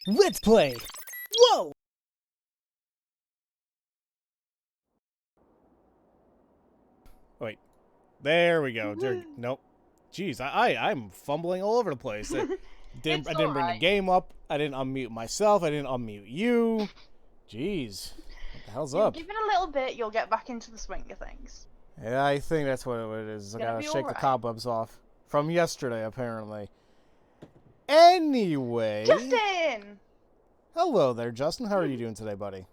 Let's play! Whoa! Wait. There we go. Nope. Jeez, I'm fumbling all over the place. I didn't bring the game up. I didn't unmute myself. I didn't unmute you. Jeez. What the hell's up? Give it a little bit, you'll get back into the swing of things. Yeah, I think that's what it is. I gotta shake the cobwebs off. From yesterday, apparently. Anyway. Justin! Hello there, Justin. How are you doing today, buddy?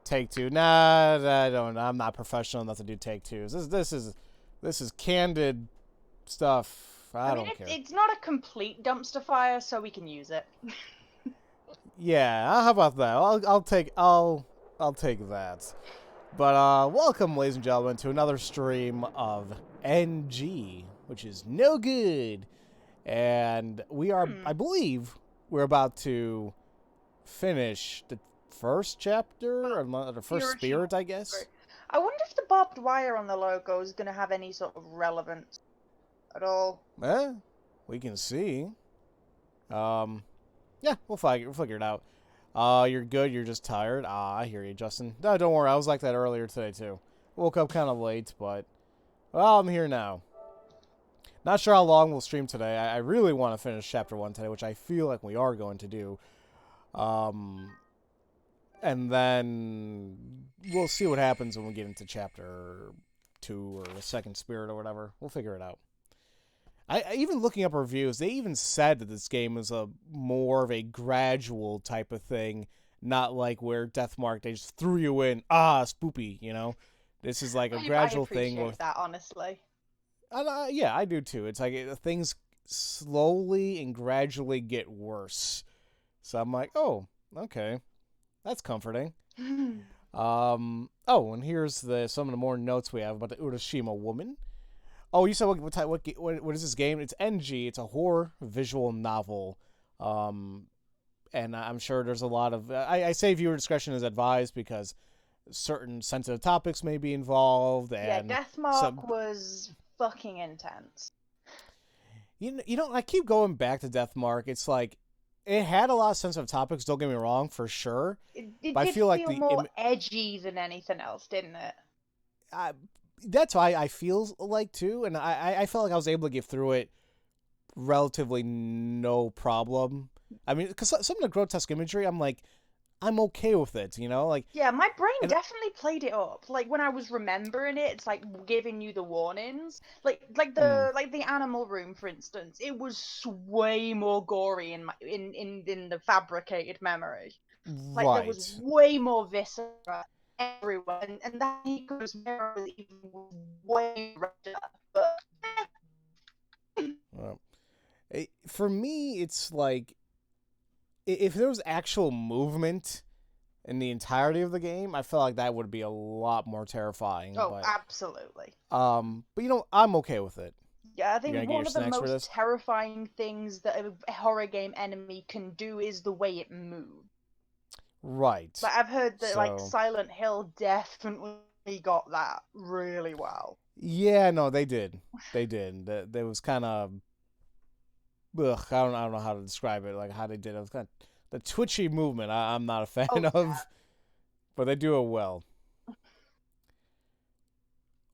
Take two. Nah, I don't. I'm not professional enough to do take twos. This is candid stuff. I don't care. It's not a complete dumpster fire, so we can use it. Yeah, how about that? I'll take that. But welcome, ladies and gentlemen, to another stream of NG, which is no good. And we are, I believe, we're about to finish the first chapter, or the first spirit, I guess. I wonder if the barbed wire on the logo is going to have any sort of relevance at all. We can see. Yeah, we'll figure it out. You're good, you're just tired. I hear you, Justin. No, don't worry, I was like that earlier today, too. Woke up kind of late, but, well, I'm here now. Not sure how long we'll stream today. I really want to finish Chapter 1 today, which I feel like we are going to do. And then we'll see what happens when we get into Chapter 2 or the second spirit or whatever. We'll figure it out. Even looking up reviews, they even said that this game is more of a gradual type of thing, not like where Deathmark, they just threw you in, spoopy, you know? This is like a gradual thing. I appreciate that, honestly. Yeah, I do too. It's like things slowly and gradually get worse. So I'm like, oh, okay. That's comforting. And here's some of the more notes we have about the Urashima woman. Oh, you said what is this game? It's NG. It's a horror visual novel. And I'm sure there's a lot of... I say viewer discretion is advised because certain sensitive topics may be involved. And yeah, Deathmark was fucking intense. You know, I keep going back to Deathmark. It's like, it had a lot of sensitive topics, don't get me wrong, for sure. It did feel more edgy than anything else, didn't it? That's why I feel like, too, and I felt like I was able to get through it relatively no problem. I mean, because some of the grotesque imagery, I'm like, I'm okay with it, you know? Like, yeah, my brain definitely played it up. Like, when I was remembering it, it's like giving you the warnings. Like the animal room, for instance, it was way more gory in the fabricated memory. Like, there was way more viscera everywhere, and that Nico's mirror was even way redder. But well, for me, it's like, if there was actual movement in the entirety of the game, I felt like that would be a lot more terrifying. Oh, absolutely. But you know, I'm okay with it. Yeah, I think one of the most terrifying things that a horror game enemy can do is the way it moves. Right. But I've heard that like Silent Hill definitely got that really well. Yeah, no, they did. They did. There was kind of... Ugh, I don't know how to describe it, like how they did it. It was kind of the twitchy movement I'm not a fan of, but they do it well.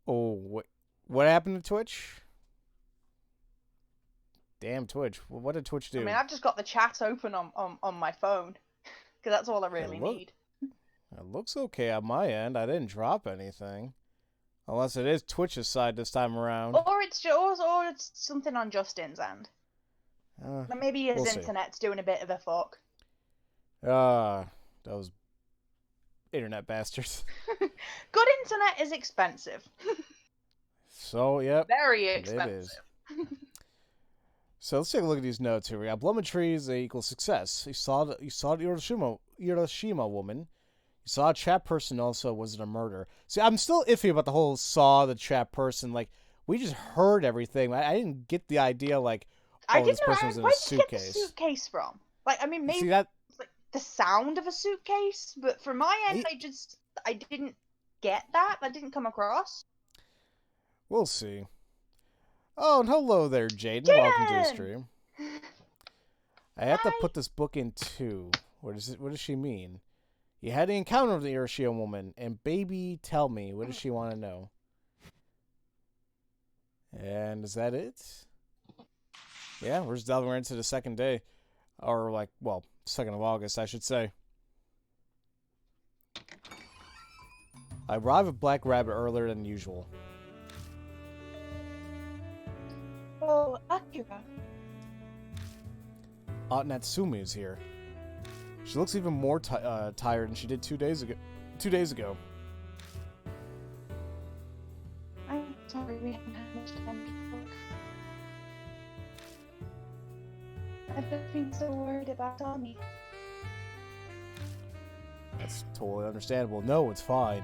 Oh, what happened to Twitch? Damn Twitch. What did Twitch do? I mean, I've just got the chat open on my phone, because that's all I really need. It looks okay on my end. I didn't drop anything. Unless it is Twitch's side this time around. Or it's something on Justin's end. Maybe his internet's doing a bit of a fuck. Those internet bastards. Good internet is expensive. So, yep. Very expensive. It is. So let's take a look at these notes here. We got Blummetrees equals success. You saw the Hiroshima woman. You saw a trap person also. Was it a murder? See, I'm still iffy about the whole saw the trap person. Like, we just heard everything. I didn't get the idea, like, this person was in a suitcase. Where did you get the suitcase from? Like, I mean, maybe see that? Like the sound of a suitcase, but from my end, I didn't get that. That didn't come across. We'll see. Oh, and hello there, Jaden. Welcome to the stream. I have to put this book in too. What does she mean? You had an encounter with the Hiroshima woman, and baby, tell me, what does she want to know? And is that it? Yeah, we're just delving right into the second day. Or, like, well, 2nd of August, I should say. I arrived at Black Rabbit earlier than usual. Oh, Akira. Aunt Natsumi is here. She looks even more tired than she did 2 days ago. 2 days ago. I'm sorry we haven't had much time to talk. I've been so worried about Tommy. That's totally understandable. No, it's fine.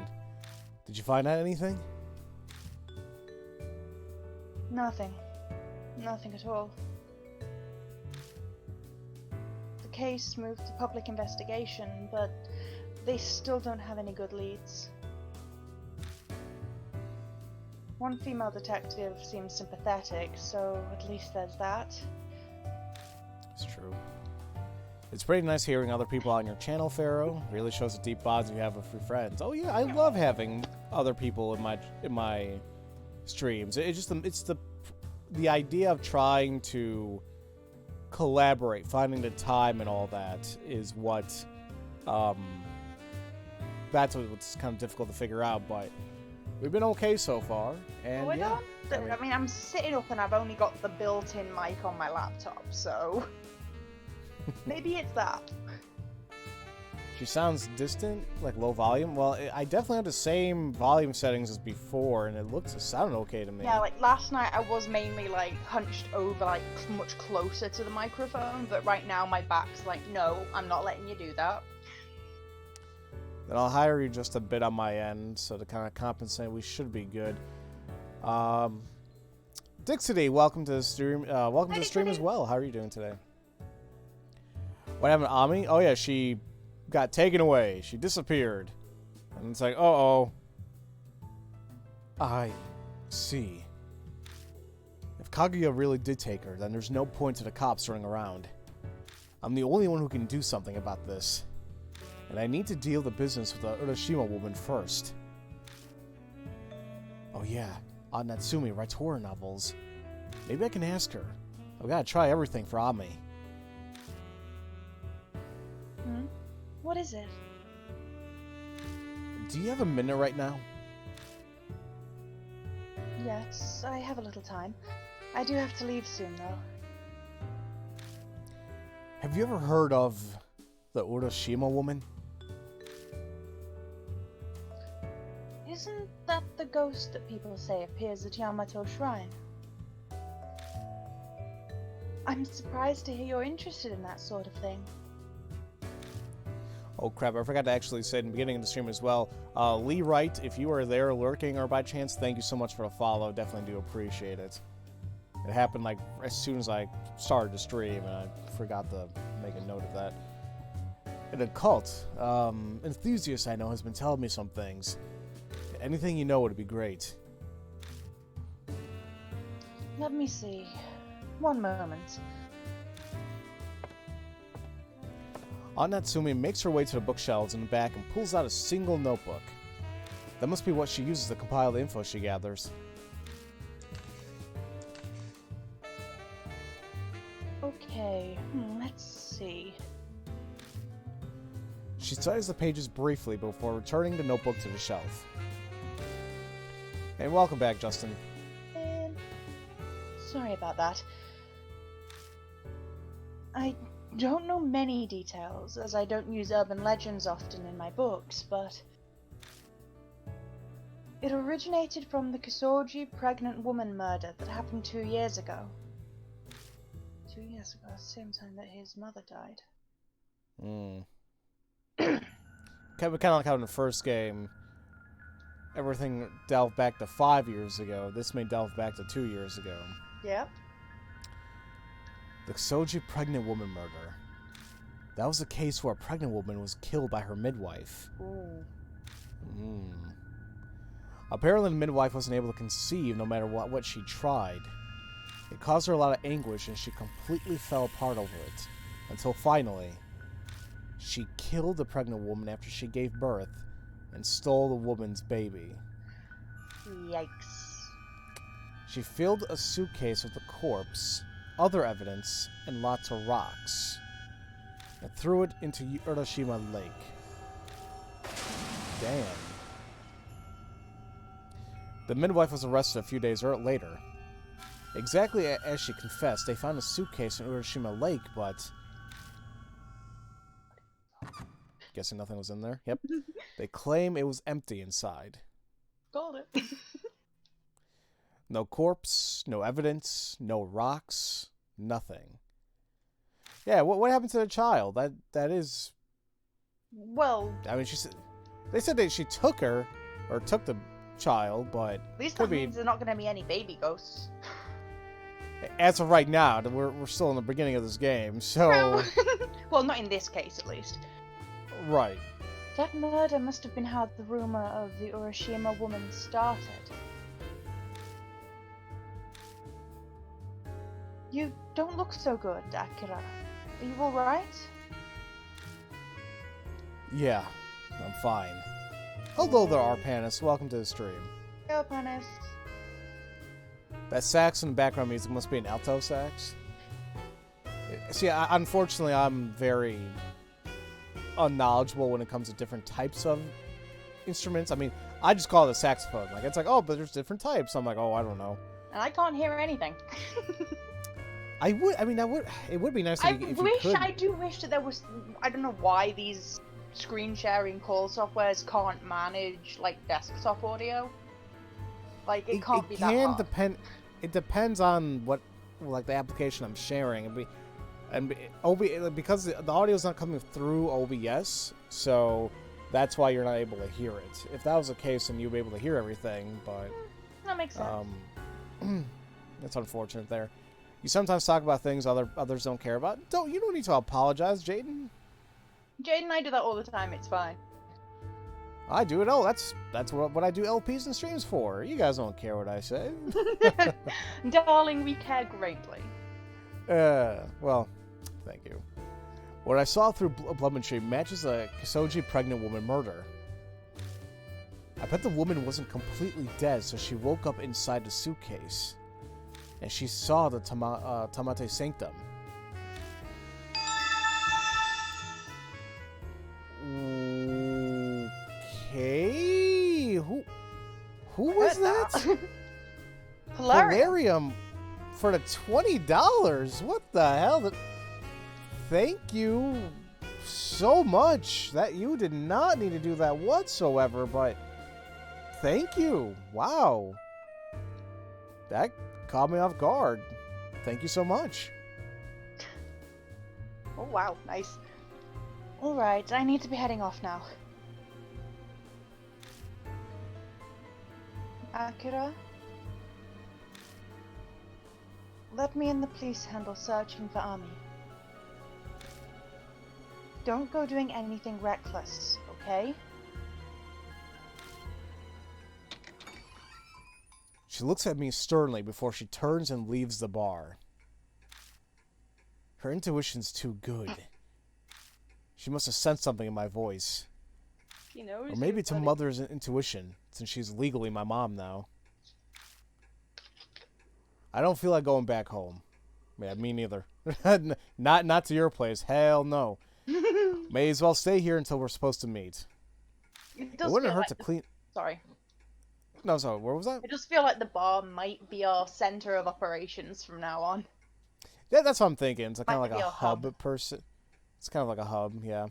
Did you find out anything? Nothing. Nothing at all. The case moved to public investigation, but they still don't have any good leads. One female detective seems sympathetic, so at least there's that. It's true. It's pretty nice hearing other people on your channel, Pharaoh. Really shows the deep bonds you have with your friends. Oh yeah, I love having other people in my streams. It's the idea of trying to collaborate, finding the time and all that is what that's what's kind of difficult to figure out, but we've been okay so far. And yeah, I mean, I'm sitting up and I've only got the built-in mic on my laptop, so maybe it's that. She sounds distant, like low volume. Well, I definitely have the same volume settings as before, and it sounded okay to me. Yeah, like last night I was mainly like hunched over, like much closer to the microphone, but right now my back's like, no, I'm not letting you do that. Then I'll hire you just a bit on my end, so to kind of compensate, we should be good. Dixity, welcome to the stream. Welcome to the stream as well. How are you doing today? What happened to Ami? Oh yeah, she got taken away. She disappeared. And it's like, uh-oh. I see. If Kaguya really did take her, then there's no point to the cops running around. I'm the only one who can do something about this. And I need to deal the business with the Hiroshima woman first. Oh yeah, Aunt Natsumi writes horror novels. Maybe I can ask her. I've got to try everything for Ami. What is it? Do you have a minute right now? Yes, I have a little time. I do have to leave soon, though. Have you ever heard of the Hiroshima woman? Isn't that the ghost that people say appears at Yamato Shrine? I'm surprised to hear you're interested in that sort of thing. Oh crap, I forgot to actually say in the beginning of the stream as well. Lee Wright, if you are there lurking or by chance, thank you so much for the follow. Definitely do appreciate it. It happened like as soon as I started the stream, and I forgot to make a note of that. An occult enthusiast I know has been telling me some things. Anything you know would be great. Let me see. One moment. Aunt Natsumi makes her way to the bookshelves in the back and pulls out a single notebook. That must be what she uses to compile the info she gathers. Okay, let's see. She studies the pages briefly before returning the notebook to the shelf. And welcome back, Justin. Sorry about that. I don't know many details, as I don't use urban legends often in my books, but it originated from the Kisoji pregnant woman murder that happened 2 years ago. 2 years ago, at the same time that his mother died. Kind of like how in the first game, everything delved back to 5 years ago. This may delve back to 2 years ago. Yep. The Kisoji pregnant woman murder. That was a case where a pregnant woman was killed by her midwife. Ooh. Apparently the midwife wasn't able to conceive no matter what she tried. It caused her a lot of anguish and she completely fell apart over it. Until finally, she killed the pregnant woman after she gave birth and stole the woman's baby. Yikes. She filled a suitcase with the corpse, other evidence, and lots of rocks, and threw it into Urashima Lake. Damn. The midwife was arrested a few days later. Exactly as she confessed, they found a suitcase in Urashima Lake, but... Guessing nothing was in there? Yep. They claim it was empty inside. Called it. No corpse, no evidence, no rocks, nothing. Yeah, what happened to the child? That is... Well... I mean, they said that she took her, or took the child, but... At least that means there's not going to be any baby ghosts. As of right now, we're still in the beginning of this game, so... Well, not in this case, at least. Right. That murder must have been how the rumor of the Urashima woman started. You don't look so good, Akira. Are you alright? Yeah, I'm fine. Hello there, Arpanis. Welcome to the stream. Hello, Arpanis. That sax in the background music must be an alto sax. See, unfortunately, I'm very unknowledgeable when it comes to different types of instruments. I mean, I just call it a saxophone. Like, it's like, oh, but there's different types. I'm like, oh, I don't know. And I can't hear anything. It would be nice if you could. I do wish that there was, I don't know why these screen sharing call softwares can't manage, like, desktop audio. Like, it can't be that hard. It depends on what, like, the application I'm sharing. Because the audio is not coming through OBS, so that's why you're not able to hear it. If that was the case, then you'd be able to hear everything, but... That makes sense. That's unfortunate there. You sometimes talk about things others don't care about. You don't need to apologize, Jaden. Jaden and I do that all the time, it's fine. I do it all. That's what I do LPs and streams for. You guys don't care what I say. Darling, we care greatly. Well, thank you. What I saw through Bloodmantree matches a Kisoji pregnant woman murder. I bet the woman wasn't completely dead, so she woke up inside the suitcase. And she saw the Tamate Sanctum. Okay. Who was that? Polarium for the $20. What the hell? Thank you so much. That you did not need to do that whatsoever, but thank you. Wow. That caught me off guard. Thank you so much. Oh wow, nice. Alright, I need to be heading off now. Akira? Let me and the police handle searching for Ami. Don't go doing anything reckless, okay? She looks at me sternly before she turns and leaves the bar. Her intuition's too good. She must have sensed something in my voice. She knows. Or maybe it's a mother's intuition, since she's legally my mom now. I don't feel like going back home. Yeah, me neither. Not to your place. Hell no. May as well stay here until we're supposed to meet. It wouldn't hurt to clean... Sorry. No, sorry, where was that? I just feel like the bar might be our center of operations from now on. Yeah, that's what I'm thinking. It's kind of like a hub person. It's kind of like a hub, yeah.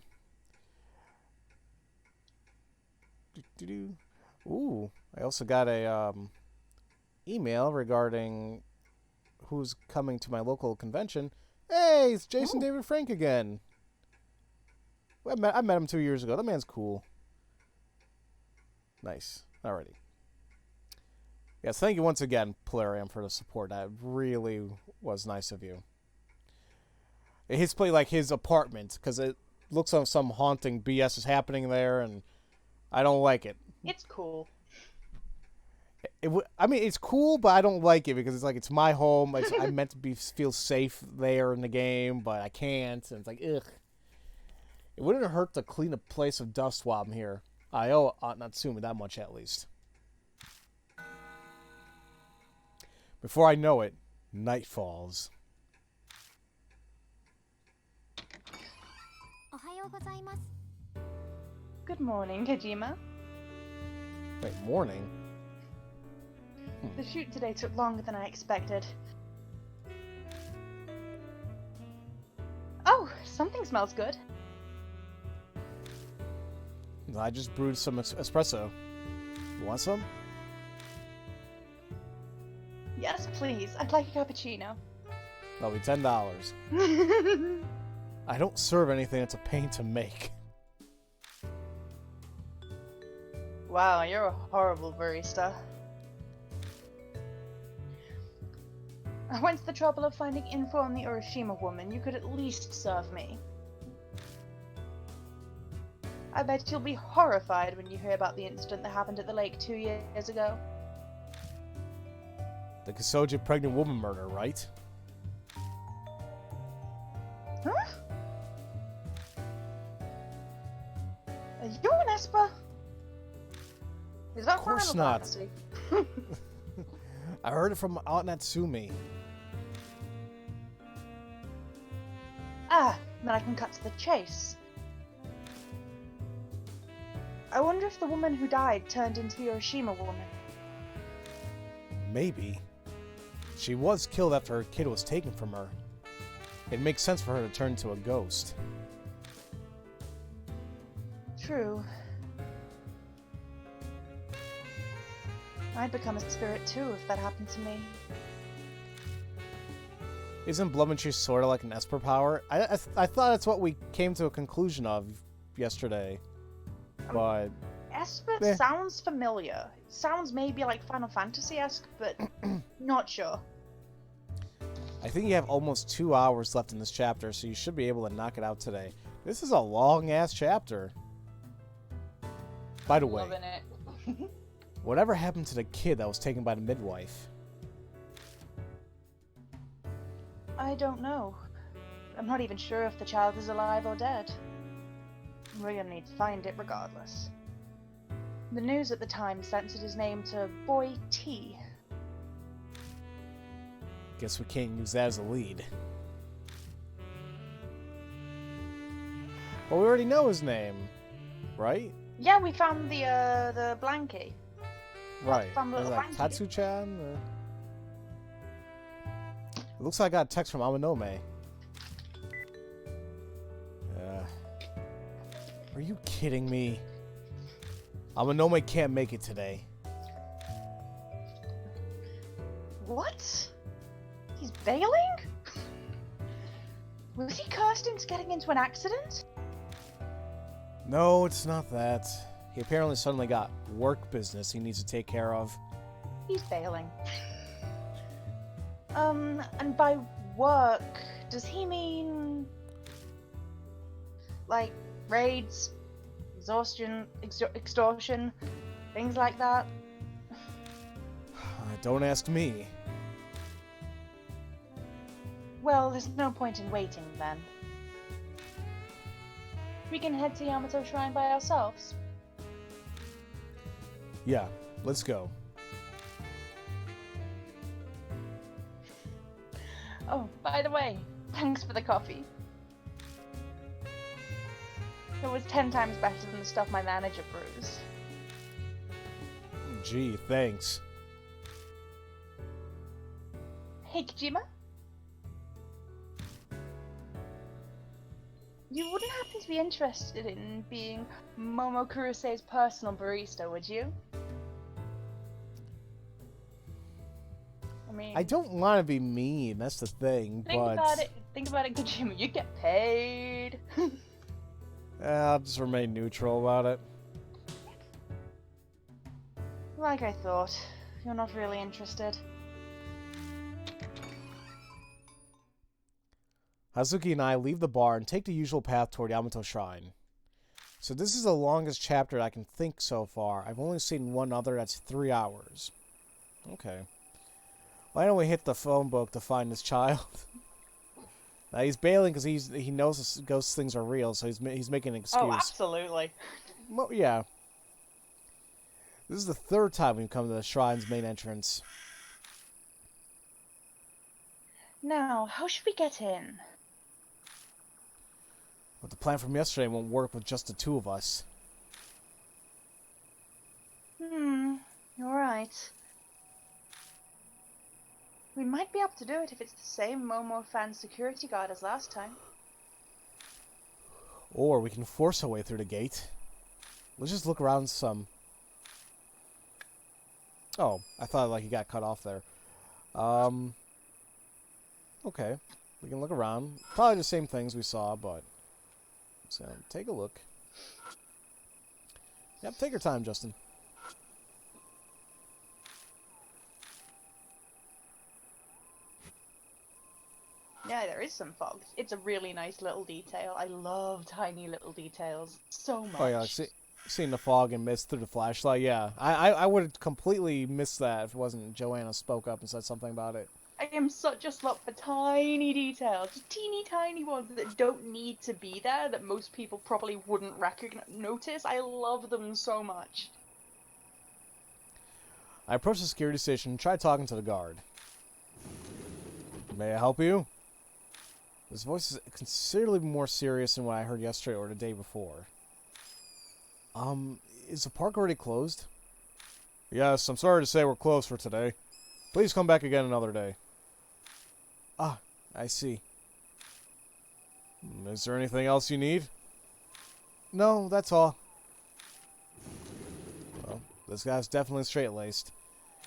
Ooh, I also got a email regarding who's coming to my local convention. Hey, it's Jason David Frank again. I met him 2 years ago. That man's cool. Nice. Alrighty. Yes, thank you once again, Polarium, for the support. That really was nice of you. His play like his apartment, because it looks like some haunting BS is happening there, and I don't like it. It's cool. I mean, it's cool, but I don't like it because it's like it's my home. I'm meant to feel safe there in the game, but I can't, and it's like ugh. It wouldn't hurt to clean a place of dust while I'm here. I owe Aunt Natsumi that much at least. Before I know it, night falls. Good morning, Kojima. Wait, morning? The shoot today took longer than I expected. Oh, something smells good. I just brewed some espresso. You want some? Yes, please. I'd like a cappuccino. That'll be $10. I don't serve anything that's a pain to make. Wow, you're a horrible barista. I went to the trouble of finding info on the Urashima woman. You could at least serve me. I bet you'll be horrified when you hear about the incident that happened at the lake 2 years ago. The Kasoja pregnant woman murder, right? Huh? Are you an Esper? Is that Of course Final not. Fantasy? I heard it from Aunt Natsumi. Ah, then I can cut to the chase. I wonder if the woman who died turned into the Urashima woman. Maybe. She was killed after her kid was taken from her. It makes sense for her to turn into a ghost. True. I'd become a spirit too if that happened to me. Isn't Blummentry sort of like an Esper power? I thought that's what we came to a conclusion of yesterday. But... Esper sounds familiar. It sounds maybe like Final Fantasy-esque, but not sure. I think you have almost 2 hours left in this chapter, so you should be able to knock it out today. This is a long-ass chapter. By the way, Loving it. whatever happened to the kid that was taken by the midwife? I don't know. I'm not even sure if the child is alive or dead. We're gonna need to find it regardless. The news at the time censored his name to Boy T. Guess we can't use that as a lead. Well, we already know his name, right? Yeah, we found the blankie. Right. Found the Was little that blankie. Tatsu-chan? Or... It looks like I got a text from Amanome. Are you kidding me? Amanome can't make it today. What? He's bailing? Was he cursed into getting into an accident? No, it's not that. He apparently suddenly got work business he needs to take care of. He's bailing. And by work, does he mean... like, raids, extortion, things like that? Don't ask me. Well, there's no point in waiting, then. We can head to Yamato Shrine by ourselves. Yeah, let's go. Oh, by the way, thanks for the coffee. It was 10 times better than the stuff my manager brews. Gee, thanks. Hey, Kojima? You wouldn't happen to be interested in being Momo Kurosei's personal barista, would you? I mean... I don't want to be mean, that's the thing, Think but... about it, Kojima. You get paid. I'll just remain neutral about it. Like I thought, you're not really interested. Hazuki and I leave the bar and take the usual path toward Yamato Shrine. So this is the longest chapter I can think so far. I've only seen one other that's 3 hours. Okay. Why don't we hit the phone book to find this child? Now he's bailing because he knows this ghost things are real, so he's making an Oh, excuse. absolutely. Well, yeah. This is the third time we've come to the shrine's main entrance. Now, how should we get in? But the plan from yesterday won't work with just the two of us. You're right. We might be able to do it if it's the same Momo fan security guard as last time. Or we can force our way through the gate. Let's just look around some. Oh, I thought like he got cut off there. Okay. We can look around. Probably the same things we saw, but... So, take a look. Yep, take your time, Justin. Yeah, there is some fog. It's a really nice little detail. I love tiny little details so much. Oh yeah, like seeing the fog and mist through the flashlight. Yeah, I would have completely missed that if it wasn't Joanna spoke up and said something about it. I am such a slut for tiny details, just teeny tiny ones that don't need to be there, that most people probably wouldn't notice. I love them so much. I approached the security station and tried talking to the guard. May I help you? His voice is considerably more serious than what I heard yesterday or the day before. Is the park already closed? Yes, I'm sorry to say we're closed for today. Please come back again another day. Ah, I see. Is there anything else you need? No, that's all. Well, this guy's definitely straight-laced.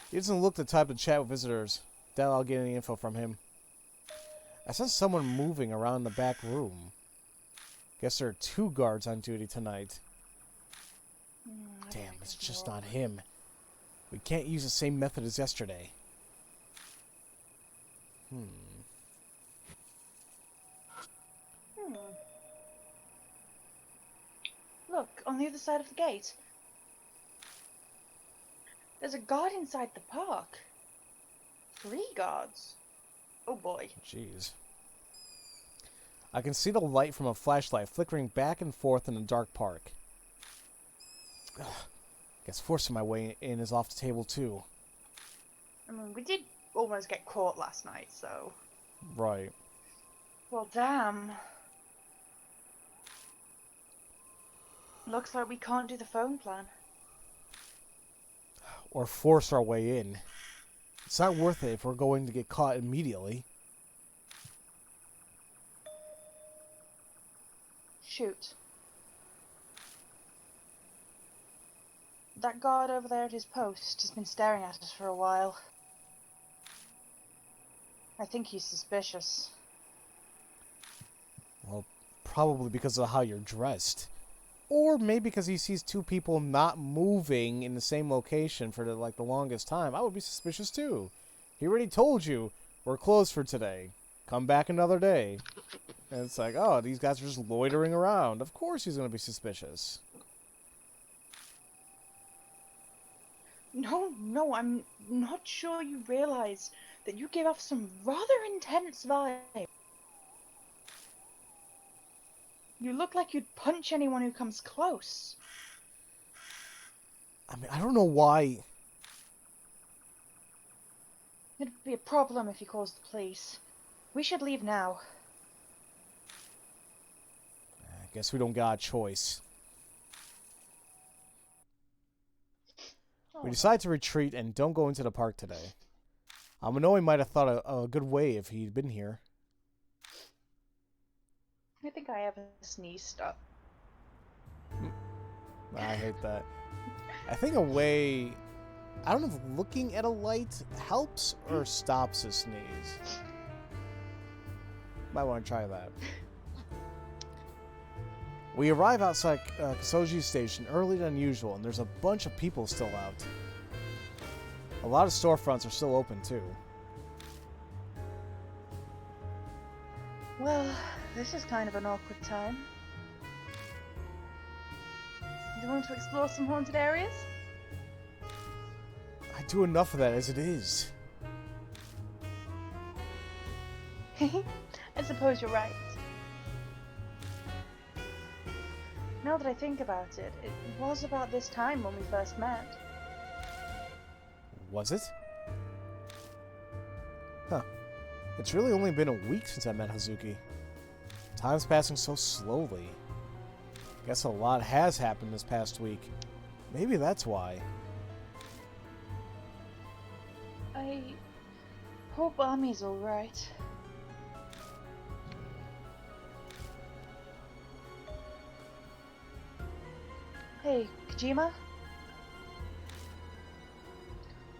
He doesn't look the type to chat with visitors. Doubt I'll get any info from him. I saw someone moving around the back room. Guess there are two guards on duty tonight. Damn, it's just not him. We can't use the same method as yesterday. Look, on the other side of the gate. There's a guard inside the park. 3 guards. Oh boy. Jeez. I can see the light from a flashlight flickering back and forth in the dark park. Ugh. Guess forcing my way in is off the table too. I mean, we did almost get caught last night, so... Right. Well, damn. Looks like we can't do the phone plan. Or force our way in. It's not worth it if we're going to get caught immediately. Shoot. That guard over there at his post has been staring at us for a while. I think he's suspicious. Well, probably because of how you're dressed. Or maybe because he sees two people not moving in the same location for the longest time. I would be suspicious too. He already told you, we're closed for today. Come back another day. And it's like, oh, these guys are just loitering around. Of course he's going to be suspicious. No, I'm not sure you realize that you give off some rather intense vibe. You look like you'd punch anyone who comes close. I mean, I don't know why. It'd be a problem if he calls the police. We should leave now. I guess we don't got a choice. We decide to retreat and don't go into the park today. I know he might have thought a good way if he'd been here. I think I have a sneeze stop. I hate that. I think a way... I don't know if looking at a light helps or stops a sneeze. Might want to try that. We arrive outside Kasoji Station earlier than usual, and there's a bunch of people still out. A lot of storefronts are still open, too. Well, this is kind of an awkward time. Do you want to explore some haunted areas? I do enough of that as it is. I suppose you're right. Now that I think about it, it was about this time when we first met. Was it? Huh. It's really only been a week since I met Hazuki. Time's passing so slowly. Guess a lot has happened this past week. Maybe that's why. I hope Ami's alright. Hey, Kojima?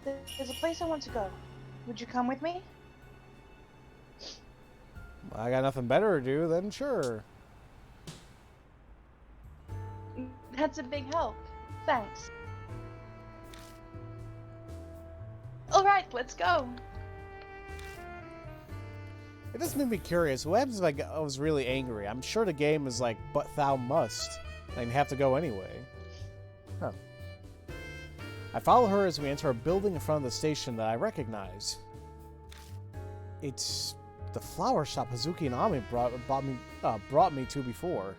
There's a place I want to go. Would you come with me? I got nothing better to do, then sure. That's a big help. Thanks. Alright, let's go. It does make me curious. What happens if I was really angry? I'm sure the game is like, but thou must. I'd have to go anyway. Huh. I follow her as we enter a building in front of the station that I recognize. It's the flower shop Hazuki and Ami brought me to before.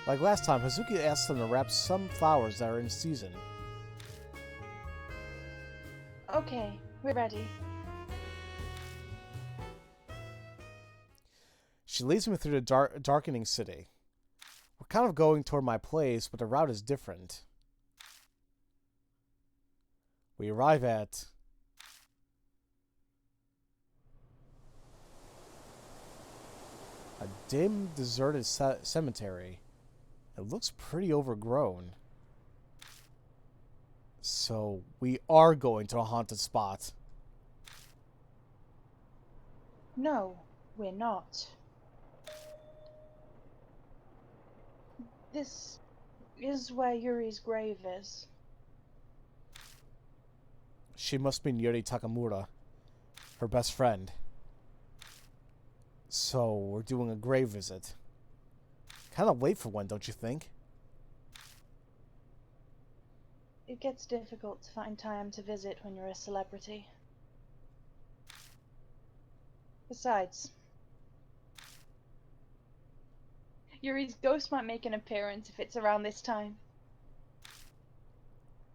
Like last time, Hazuki asked them to wrap some flowers that are in season. Okay, we're ready. She leads me through the darkening city. We're kind of going toward my place, but the route is different. We arrive at a dim, deserted cemetery. It looks pretty overgrown. So, we are going to a haunted spot. No, we're not. This is where Yuri's grave is. She must be Yuri Takamura, her best friend. So, we're doing a grave visit. Kind of late for one, don't you think? It gets difficult to find time to visit when you're a celebrity. Besides, Yuri's ghost might make an appearance if it's around this time.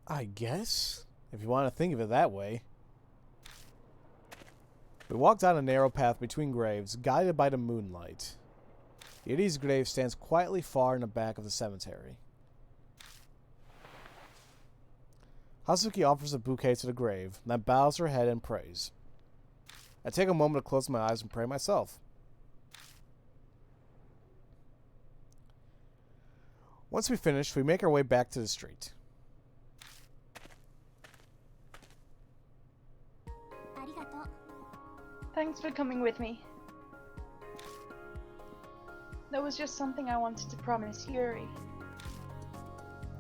I guess, if you want to think of it that way. We walk down a narrow path between graves, guided by the moonlight. Yuri's grave stands quietly far in the back of the cemetery. Hazuki offers a bouquet to the grave, then bows her head and prays. I take a moment to close my eyes and pray myself. Once we finish, we make our way back to the street. Thanks for coming with me. There was just something I wanted to promise Yuri.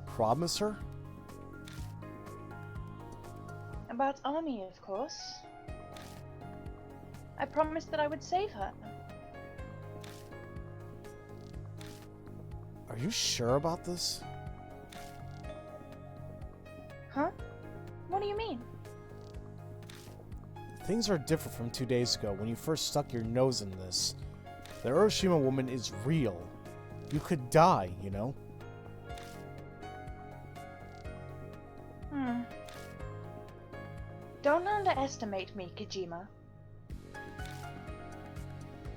Promise her? About Ami, of course. I promised that I would save her. Are you sure about this? Huh? What do you mean? Things are different from 2 days ago when you first stuck your nose in this. The Hiroshima woman is real. You could die, you know? Don't underestimate me, Kojima.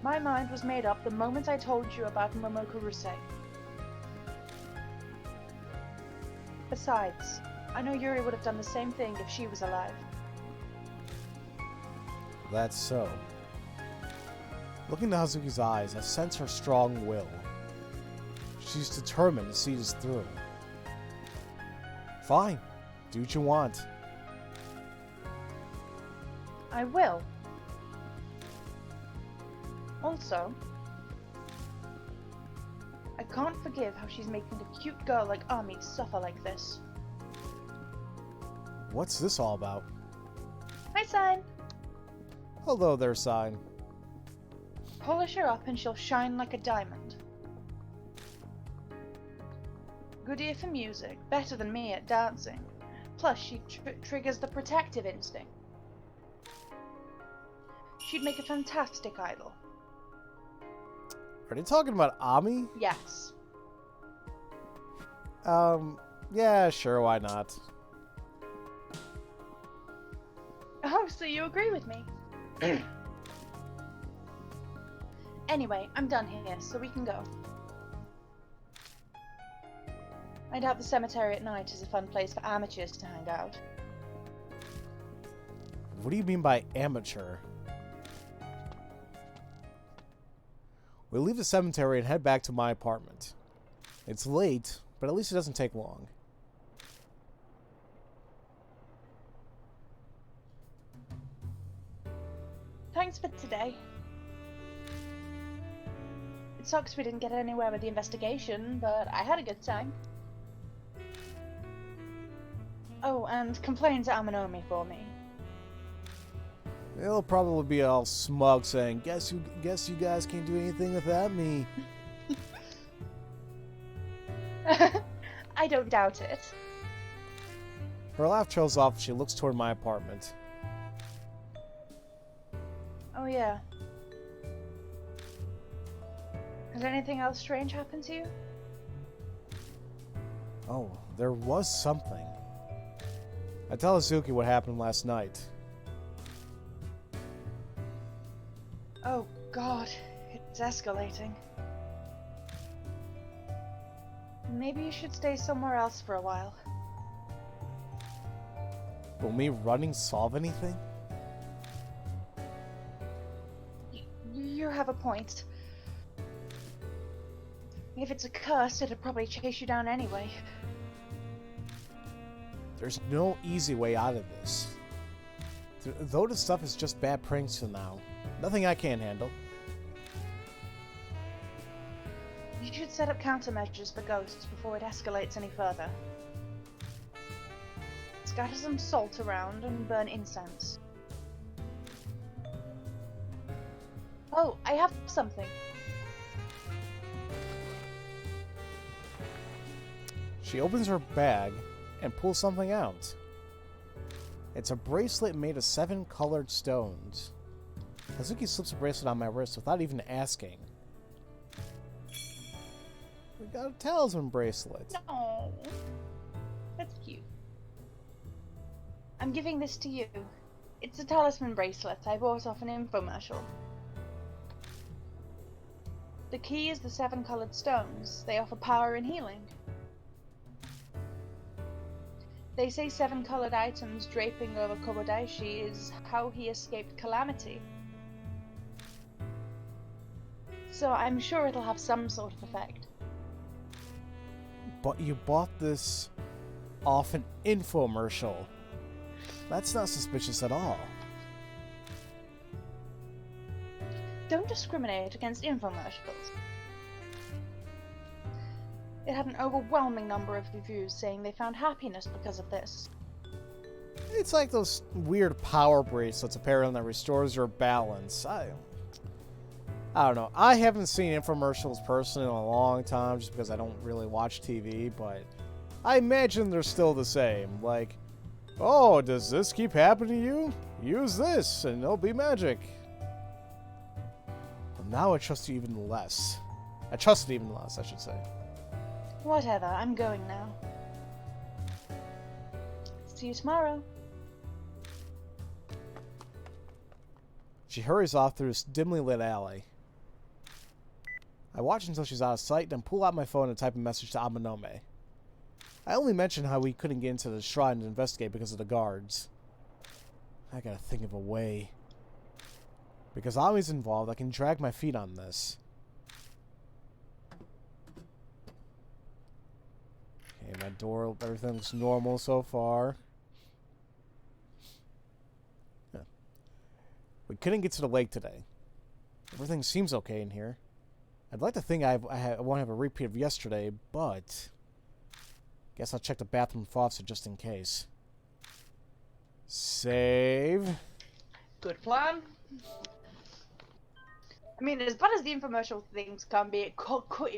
My mind was made up the moment I told you about Momoko Rusei. Besides, I know Yuri would have done the same thing if she was alive. That's so. Looking into Hazuki's eyes, I sense her strong will. She's determined to see this through. Fine. Do what you want. I will. Also, I can't forgive how she's making a cute girl like Ami suffer like this. What's this all about? Hi, Sign! Hello there, Sign. Polish her up and she'll shine like a diamond. Good ear for music, better than me at dancing. Plus, she triggers the protective instinct. She'd make a fantastic idol. Are they talking about Ami? Yes. Yeah, sure, why not? Oh, so you agree with me? Anyway, I'm done here, so we can go. I doubt the cemetery at night is a fun place for amateurs to hang out. What do you mean by amateur? We leave the cemetery and head back to my apartment. It's late, but at least it doesn't take long. Thanks for today. It sucks we didn't get anywhere with the investigation, but I had a good time. Oh, and complain to Aminomi for me. He'll probably be all smug saying, guess you guys can't do anything without me. I don't doubt it. Her laugh trails off as she looks toward my apartment. Oh yeah. Has anything else strange happened to you? Oh, there was something. I tell Azuki what happened last night. Oh god, it's escalating. Maybe you should stay somewhere else for a while. Will me running solve anything? You have a point. If it's a curse, it'd probably chase you down anyway. There's no easy way out of this. Though this stuff is just bad pranks for now. Nothing I can't handle. You should set up countermeasures for ghosts before it escalates any further. Scatter some salt around and burn incense. Oh, I have something. She opens her bag and pulls something out. It's a bracelet made of 7 colored stones. Hazuki slips a bracelet on my wrist without even asking. We got a talisman bracelet. No, that's cute. I'm giving this to you. It's a talisman bracelet I bought off an infomercial. The key is the 7 colored stones. They offer power and healing. They say 7 colored items draping over Kobodaishi is how he escaped calamity. So I'm sure it'll have some sort of effect. But you bought this off an infomercial. That's not suspicious at all. Don't discriminate against infomercials. It had an overwhelming number of reviews saying they found happiness because of this. It's like those weird power bracelets apparently that restores your balance. I don't know. I haven't seen infomercials personally in a long time just because I don't really watch TV, but I imagine they're still the same. Like, oh, does this keep happening to you? Use this and it'll be magic. Well, now I trust you even less. I trust it even less, I should say. Whatever, I'm going now. See you tomorrow. She hurries off through this dimly lit alley. I watch until she's out of sight, then pull out my phone and type a message to Amanome. I only mentioned how we couldn't get into the shrine to investigate because of the guards. I gotta think of a way. Because Ami's involved, I can drag my feet on this. Okay, my door, everything looks normal so far. Yeah. We couldn't get to the lake today. Everything seems okay in here. I'd like to think I won't have a repeat of yesterday, but guess I'll check the bathroom faucet just in case. Save. Good plan. I mean, as bad as the infomercial things can be,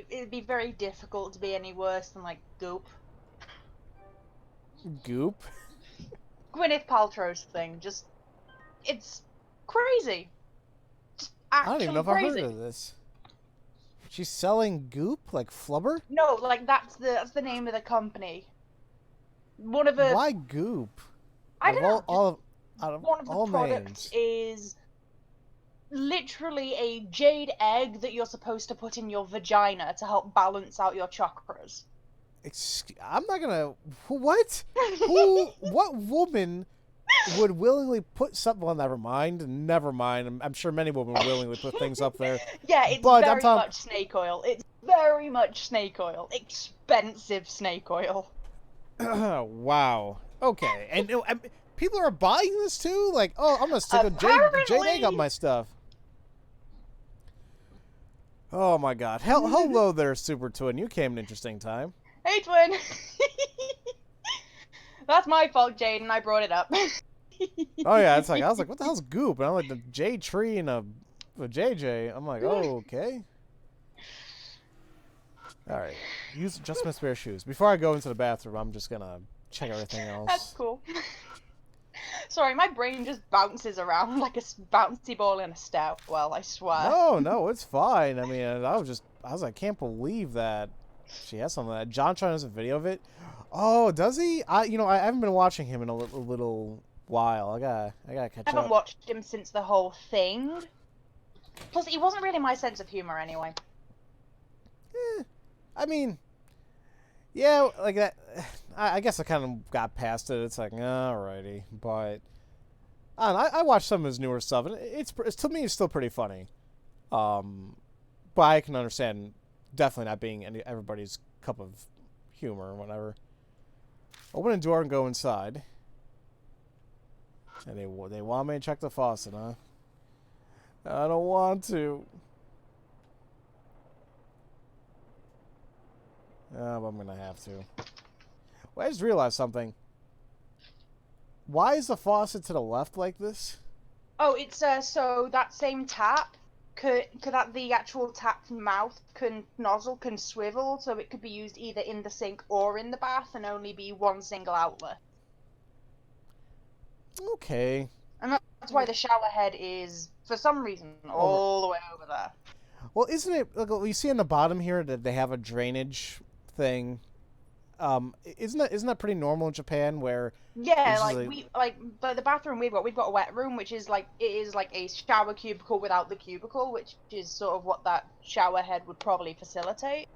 it'd be very difficult to be any worse than, like, Goop. Goop? Gwyneth Paltrow's thing. Just, it's crazy. Just I don't even know actually if I've crazy. heard of this. She's selling goop like flubber. No, like that's the name of the company. One of the Why goop? I Out of don't know. out of One of the all products names. is literally a jade egg that you're supposed to put in your vagina to help balance out your chakras. I'm not gonna. What? Who? What woman would willingly put something? Well, never mind. Never mind. I'm sure many women willingly put things up there. Yeah, it's But I'm very talking. much snake oil. It's very much snake oil. Expensive snake oil. Wow. Okay. And people are buying this too. Like, oh, I'm gonna stick a jade egg up Apparently. my stuff. Oh my God. Hello there, Super Twin. You came at an interesting time. Hey, twin. That's my fault, Jaden. I brought it up. Oh yeah, it's like I was like, what the hell's goop? And I'm like the J tree and a JJ. I'm like, oh okay. All right. Use just my spare shoes. Before I go into the bathroom, I'm just gonna check everything else. That's cool. Sorry, my brain just bounces around like a bouncy ball in a stairwell, I swear. No, it's fine. I mean, I was like, I can't believe that she has some of that. John Tron has a video of it. Oh, does he? I haven't been watching him in a little while. I gotta catch I haven't up. watched him since the whole thing. Plus, he wasn't really my sense of humor anyway. I mean, yeah, like that. I guess I kind of got past it. It's like, alrighty, but I don't know, I watched some of his newer stuff, and it's to me it's still pretty funny. But I can understand definitely not being everybody's cup of humor or whatever. Open a door and go inside. And they want me to check the faucet, huh? I don't want to. Oh, but I'm gonna have to. Well, I just realized something. Why is the faucet to the left like this? Oh, it's so that same tap could that the actual tap mouth nozzle can swivel, so it could be used either in the sink or in the bath, and only be one single outlet. Okay. And that's why the shower head is, for some reason, all the way over there. Well, isn't it? Look, you see in the bottom here that they have a drainage thing. Isn't that pretty normal in Japan? Where Yeah, like the bathroom we've got a wet room, which is like a shower cubicle without the cubicle, which is sort of what that shower head would probably facilitate.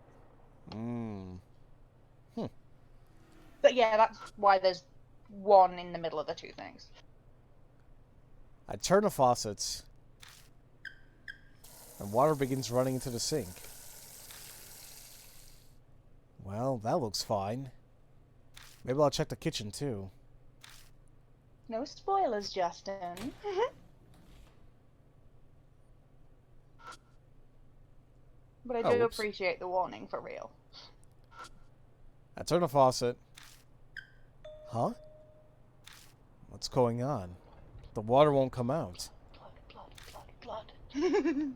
But yeah, that's why there's one in the middle of the two things. I turn the faucets, and water begins running into the sink. Well, that looks fine. Maybe I'll check the kitchen too. No spoilers, Justin. But I do appreciate the warning, for real. I turn the faucet. Huh? What's going on? The water won't come out. Blood. Did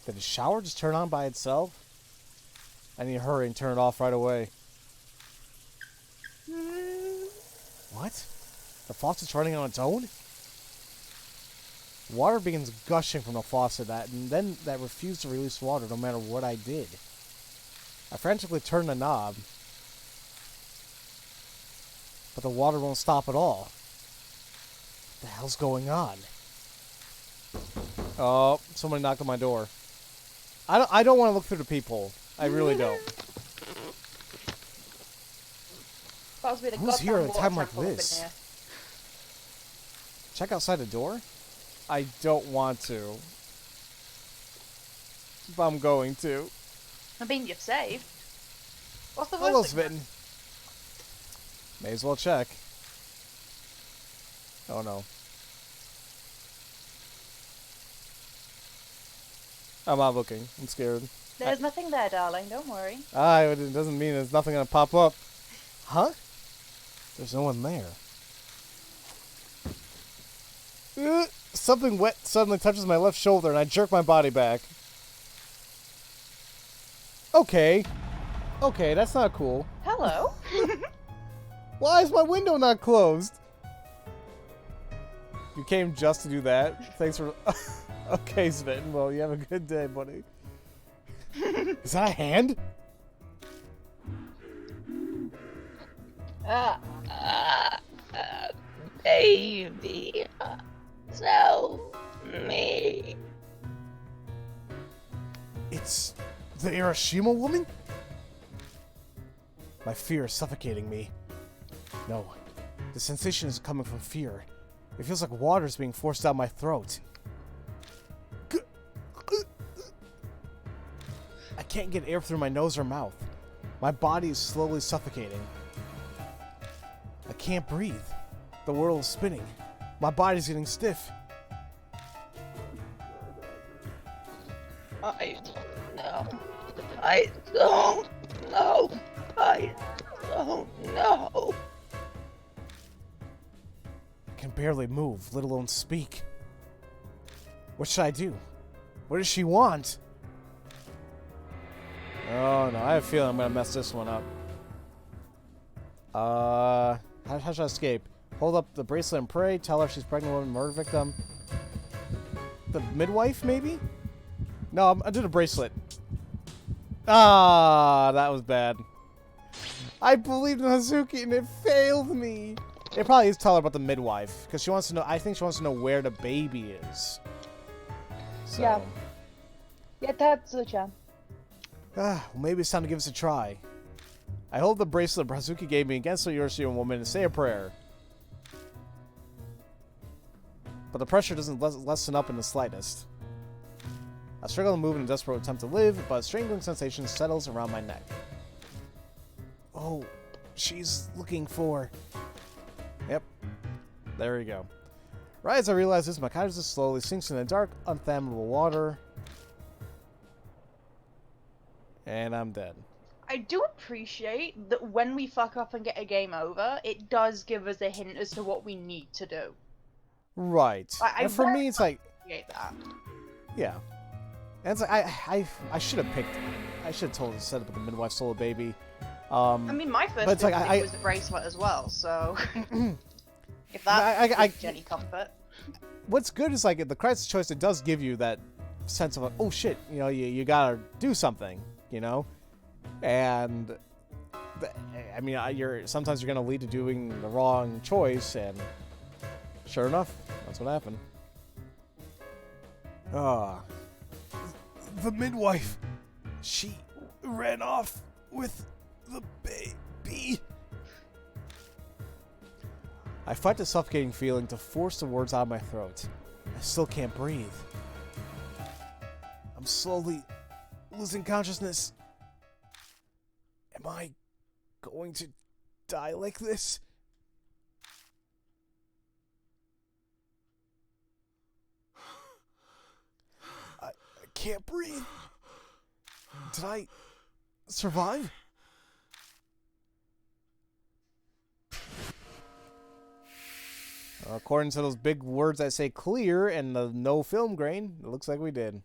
the shower just turn on by itself? I need to hurry and turn it off right away. What? The faucet's running on its own? Water begins gushing from the faucet that refused to release water no matter what I did. I frantically turn the knob, but the water won't stop at all. What the hell's going on? Oh, somebody knocked on my door. I don't want to look through the peephole. I really don't. Who's here at a time like this? Check outside the door? I don't want to. But I'm going to. I mean, you've saved. What's the Hello, worst thing? Svitten. May as well check. Oh no. I'm not looking. I'm scared. There's nothing there, darling. Don't worry. It doesn't mean there's nothing gonna pop up. Huh? There's no one there. Something wet suddenly touches my left shoulder and I jerk my body back. Okay, that's not cool. Hello. Why is my window not closed? You came just to do that? Thanks for... Okay, Sven. Well, you have a good day, buddy. Is that a hand? Baby, so me. It's the Hiroshima woman? My fear is suffocating me. No, the sensation isn't coming from fear. It feels like water is being forced down my throat. I can't get air through my nose or mouth. My body is slowly suffocating. I can't breathe. The world is spinning. My body's getting stiff. I don't know. I don't know. I don't know. I can barely move, let alone speak. What should I do? What does she want? Oh no, I have a feeling I'm gonna mess this one up. How should I escape? Hold up the bracelet and pray. Tell her she's pregnant woman, murder victim. The midwife, maybe? No, I did a bracelet. Ah, that was bad. I believed in Hazuki and it failed me. It probably is tell her about the midwife because she wants to know. I think she wants to know where the baby is. So. Yeah. Yeah, that's the jam. Well, maybe it's time to give us a try. I hold the bracelet Hazuki gave me against the Hiroshima woman and say a prayer. But the pressure doesn't lessen up in the slightest. I struggle to move in a desperate attempt to live, but a strangling sensation settles around my neck. Oh, she's looking for... Yep. There we go. Right as I realize this, my consciousness slowly sinks in the dark, unfathomable water. And I'm dead. I do appreciate that when we fuck up and get a game over, it does give us a hint as to what we need to do. Right. And for me, it's like... Appreciate that. Yeah. And it's like, I should have picked... I should have told said about the midwife stole a baby. I mean, my first it's like, instinct was the bracelet as well, so... if that gives any comfort. What's good is, like, the crisis choice, it does give you that sense of, like, oh shit, you know, you gotta do something, you know? And... I mean, sometimes you're gonna lead to doing the wrong choice, and... Sure enough, that's what happened. The midwife. She ran off with the baby. I fight the suffocating feeling to force the words out of my throat. I still can't breathe. I'm slowly losing consciousness. Am I going to die like this? I can't breathe. Did I survive? According to those big words that say clear and the no film grain, it looks like we did.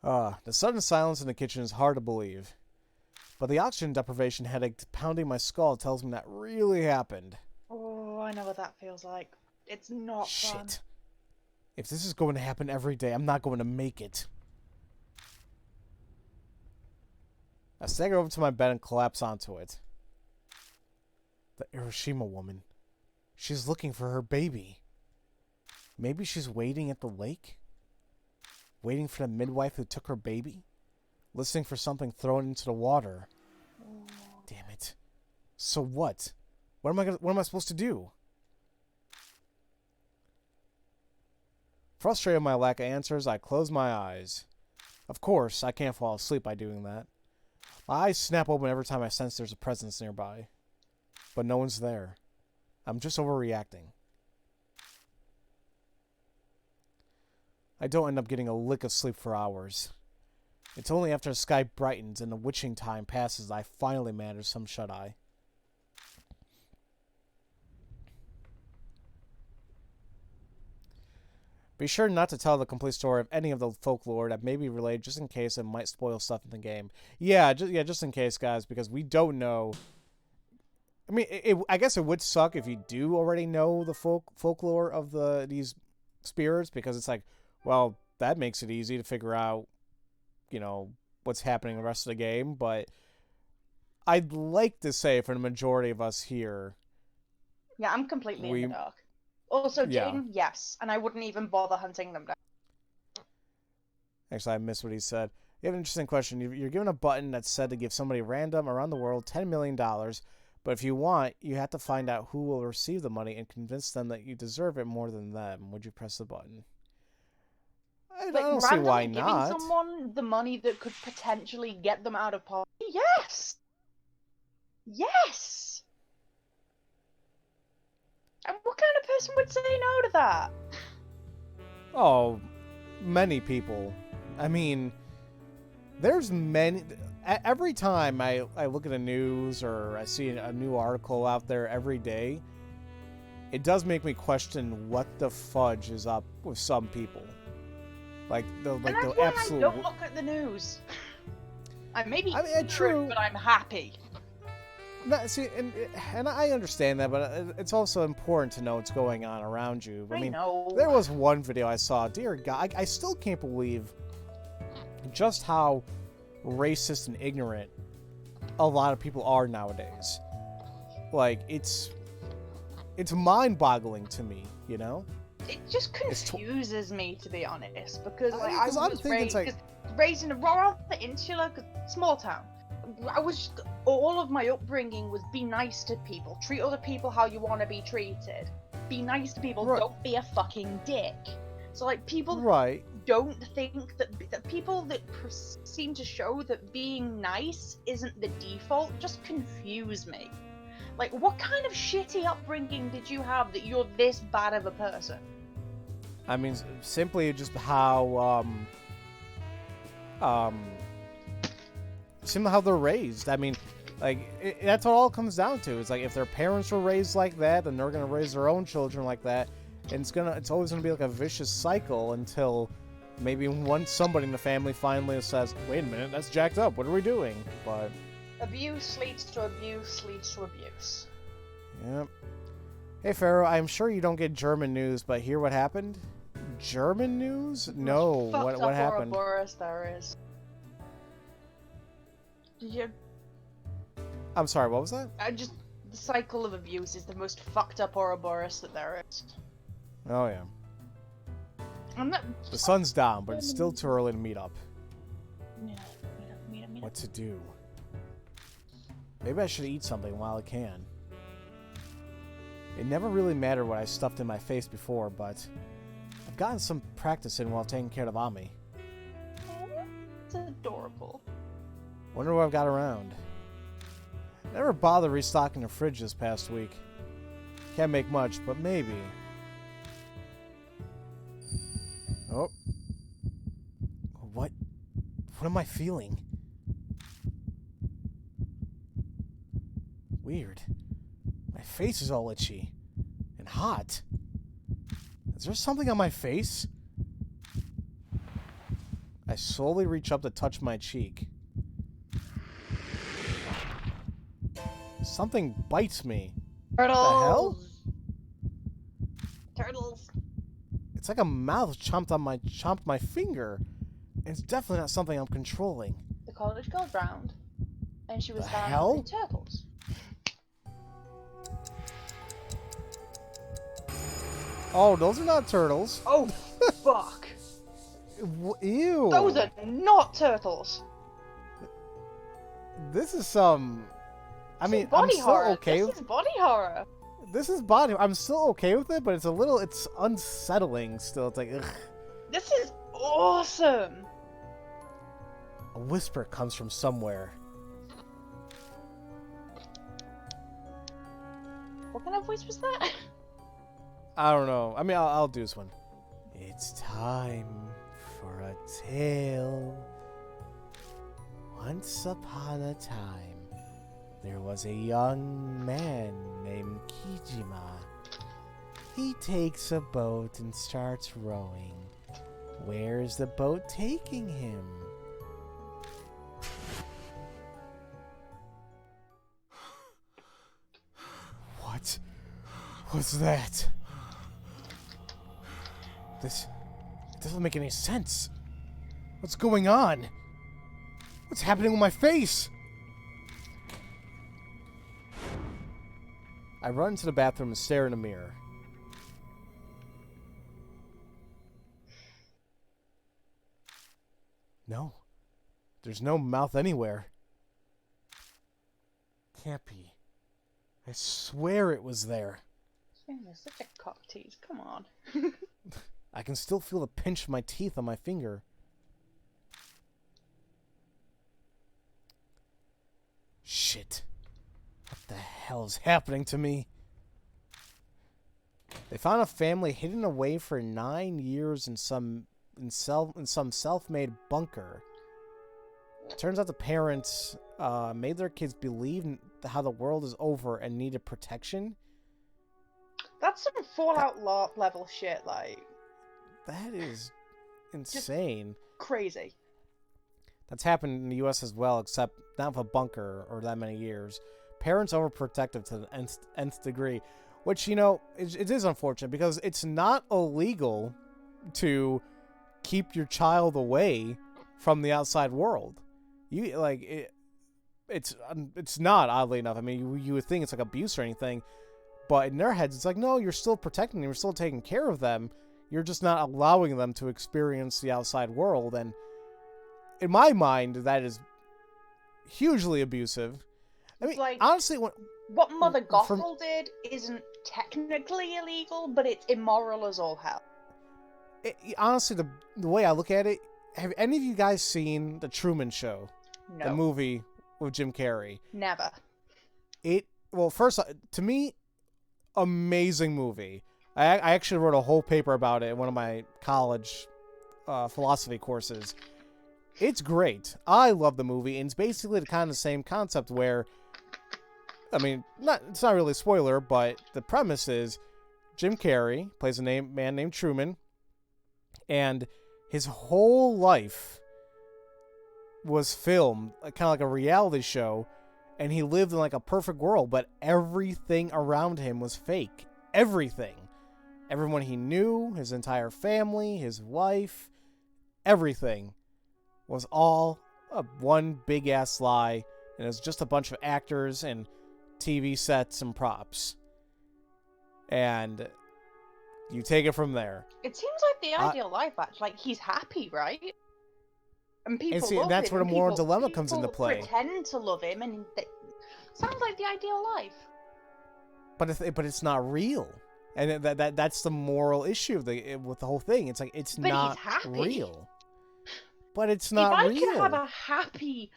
The sudden silence in the kitchen is hard to believe. But the oxygen deprivation headache pounding my skull tells me that really happened. Oh, I know what that feels like. It's not fun. Shit. If this is going to happen every day, I'm not going to make it. I stagger over to my bed and collapse onto it. The Hiroshima woman. She's looking for her baby. Maybe she's waiting at the lake? Waiting for the midwife who took her baby? Listening for something thrown into the water. Damn it. So what? What am I supposed to do? Frustrated by my lack of answers, I close my eyes. Of course, I can't fall asleep by doing that. My eyes snap open every time I sense there's a presence nearby. But no one's there. I'm just overreacting. I don't end up getting a lick of sleep for hours. It's only after the sky brightens and the witching time passes that I finally manage some shut-eye. Be sure not to tell the complete story of any of the folklore that may be relayed, just in case it might spoil stuff in the game. Yeah, just in case, guys, because we don't know. I mean, I guess it would suck if you do already know the folklore of these spirits, because it's like, well, that makes it easy to figure out, what's happening in the rest of the game. But I'd like to say, for the majority of us here, yeah, I'm completely in the dark. Also, Jane, yes, and I wouldn't even bother hunting them down. Actually, I missed what he said. You have an interesting question. You're given a button that's said to give somebody random around the world $10 million, but if you want, you have to find out who will receive the money and convince them that you deserve it more than them. Would you press the button? I don't see why not. Giving someone the money that could potentially get them out of poverty? Yes! Yes! And what kind of person would say no to that? Oh, many people. I mean, there's many. Every time I look at the news or I see a new article out there every day, it does make me question what the fudge is up with some people. Like the absolute. I don't look at the news. I may be true, but I'm happy. No, see, and I understand that, but it's also important to know what's going on around you. I mean, know. There was one video I saw. Dear God, I still can't believe just how racist and ignorant a lot of people are nowadays. Like, it's mind-boggling to me, It just confuses me, to be honest, because I was raised in a rural insular small town. All of my upbringing was be nice to people, treat other people how you want to be treated, be nice to people, don't be a fucking dick. So like people don't think that people that seem to show that being nice isn't the default just confuse me. Like, what kind of shitty upbringing did you have that you're this bad of a person? I mean, simply just how how they're raised. I mean, like, that's what it all comes down to. It's like, if their parents were raised like that, then they're gonna raise their own children like that, and it's always gonna be like a vicious cycle until maybe once somebody in the family finally says, "Wait a minute, that's jacked up. What are we doing?" But abuse leads to abuse leads to abuse. Yep. Hey Pharaoh, I'm sure you don't get German news, but hear what happened? German news? No. What happened? Ouroboros there is. Did you? I'm sorry, what was that? The cycle of abuse is the most fucked up Ouroboros that there is. Oh yeah. The sun's down, but it's still too early to meet up. Meet up. What to do? Maybe I should eat something while I can. It never really mattered what I stuffed in my face before, but I've gotten some practice in while taking care of Ami. Oh, it's adorable. Wonder what I've got around. Never bothered restocking the fridge this past week. Can't make much, but maybe. Oh. What am I feeling? Weird. My face is all itchy. And hot. Is there something on my face? I slowly reach up to touch my cheek. Something bites me. Turtles! What the hell? Turtles! It's like a mouth chomped my finger. And it's definitely not something I'm controlling. The college girl drowned. And she was found hell? in turtles. Oh, those are not turtles. Oh, fuck. Ew. Those are not turtles. This is some... I mean, body I'm still horror. okay This is body horror. This is body... I'm still okay with it, but it's unsettling still. It's like, ugh. This is awesome. A whisper comes from somewhere. What kind of voice was that? I don't know. I mean, I'll do this one. It's time for a tale. Once upon a time, there was a young man named Kijima. He takes a boat and starts rowing. Where's the boat taking him? What was that? This doesn't make any sense. What's going on? What's happening with my face? I run into the bathroom and stare in the mirror. No. There's no mouth anywhere. Can't be. I swear it was there. You're such a cock tease. Come on. I can still feel the pinch of my teeth on my finger. Shit. What the hell is happening to me? They found a family hidden away for 9 years in some self-made bunker. It turns out the parents made their kids believe in how the world is over and needed protection. That's some Fallout level shit, like. That is insane. Just crazy. That's happened in the U.S. as well, except not with a bunker or that many years. Parents overprotective to the nth degree, which, you know, it is unfortunate because it's not illegal to keep your child away from the outside world. It's not, oddly enough. I mean, you would think it's like abuse or anything, but in their heads, it's like, no, you're still protecting them, you're still taking care of them. You're just not allowing them to experience the outside world, and in my mind, that is hugely abusive. I mean, like, honestly, what Mother Gothel did isn't technically illegal, but it's immoral as all hell. Honestly, the way I look at it, have any of you guys seen The Truman Show? No. The movie with Jim Carrey? Never. Well, first, to me, amazing movie. I actually wrote a whole paper about it in one of my college philosophy courses. It's great. I love the movie, and it's basically the kind of same concept where, I mean, it's not really a spoiler, but the premise is Jim Carrey plays a man named Truman, and his whole life was filmed kind of like a reality show, and he lived in like a perfect world, but everything around him was fake. Everything. Everyone he knew, his entire family, his wife, everything was all one big-ass lie, and it was just a bunch of actors and TV sets and props. And you take it from there. It seems like the ideal life, actually. Like, he's happy, right? And people love that's him. where the moral dilemma comes into play. People pretend to love him, and sounds like the ideal life. But it's not real. And that's the moral issue with the whole thing. It's like, it's not real. But it's not real. If I could have a happy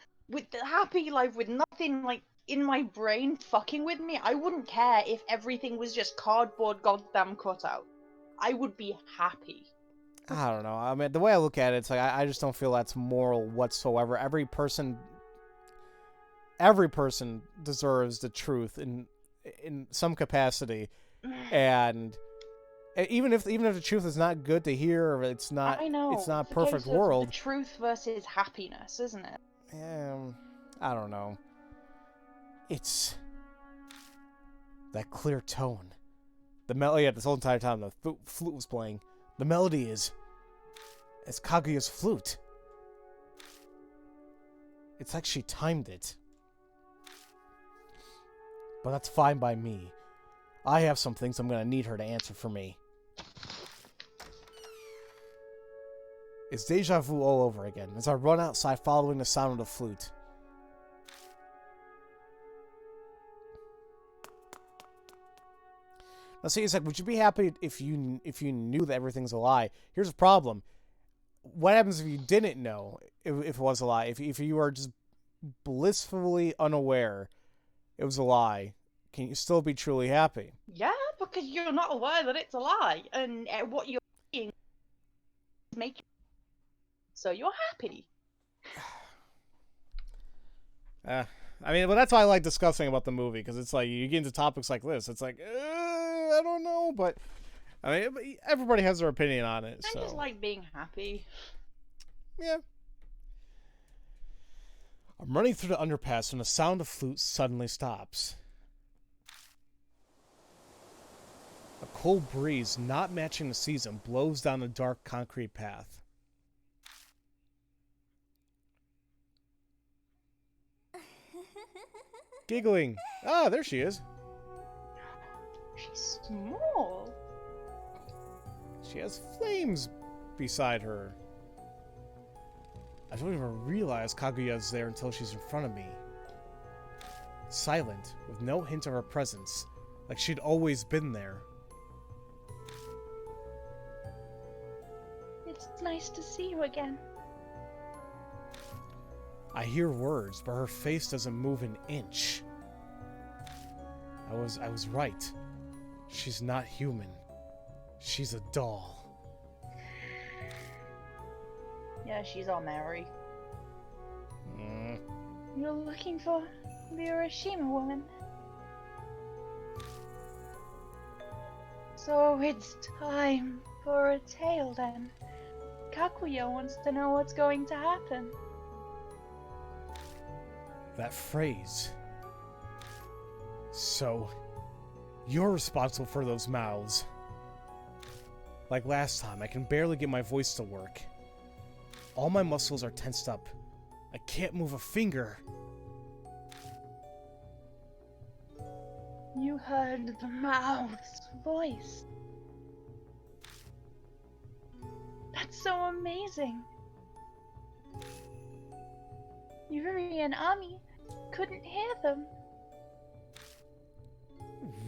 life with nothing like in my brain fucking with me, I wouldn't care if everything was just cardboard goddamn cutout. I would be happy. I don't know. I mean, the way I look at it, it's like I just don't feel that's moral whatsoever. Every person deserves the truth in some capacity. And even if the truth is not good to hear, or it's not, it's not a perfect world. The truth versus happiness, isn't it? I don't know. It's that clear tone. The melody, this whole entire time the flute was playing. The melody is Kaguya's flute. It's like she timed it. But that's fine by me. I have some things I'm going to need her to answer for me. It's deja vu all over again as I run outside following the sound of the flute. Now see, it's like, would you be happy if you knew that everything's a lie? Here's the problem. What happens if you didn't know if it was a lie? If you were just blissfully unaware it was a lie, can you still be truly happy? Yeah, because you're not aware that it's a lie, and what you're saying is making, so you're happy. I mean, well, that's why I like discussing about the movie, because it's like you get into topics like this. It's like, I don't know, but I mean, everybody has their opinion on it. I So just like being happy. yeah. I'm running through the underpass when the sound of flutes suddenly stops. A cold breeze, not matching the season, blows down the dark concrete path. Giggling. Ah, there she is. She's small. She has flames beside her. I don't even realize Kaguya's there until she's in front of me. Silent, with no hint of her presence, like she'd always been there. It's nice to see you again. I hear words, but her face doesn't move an inch. I was right. She's not human. She's a doll. Yeah, she's all merry. Mm. You're looking for the Urashima woman. So it's time for a tale then. Kakuya wants to know what's going to happen. That phrase. So, you're responsible for those mouths. Like last time, I can barely get my voice to work. All my muscles are tensed up. I can't move a finger. You heard the mouth's voice. That's so amazing. Yuri and Ami couldn't hear them.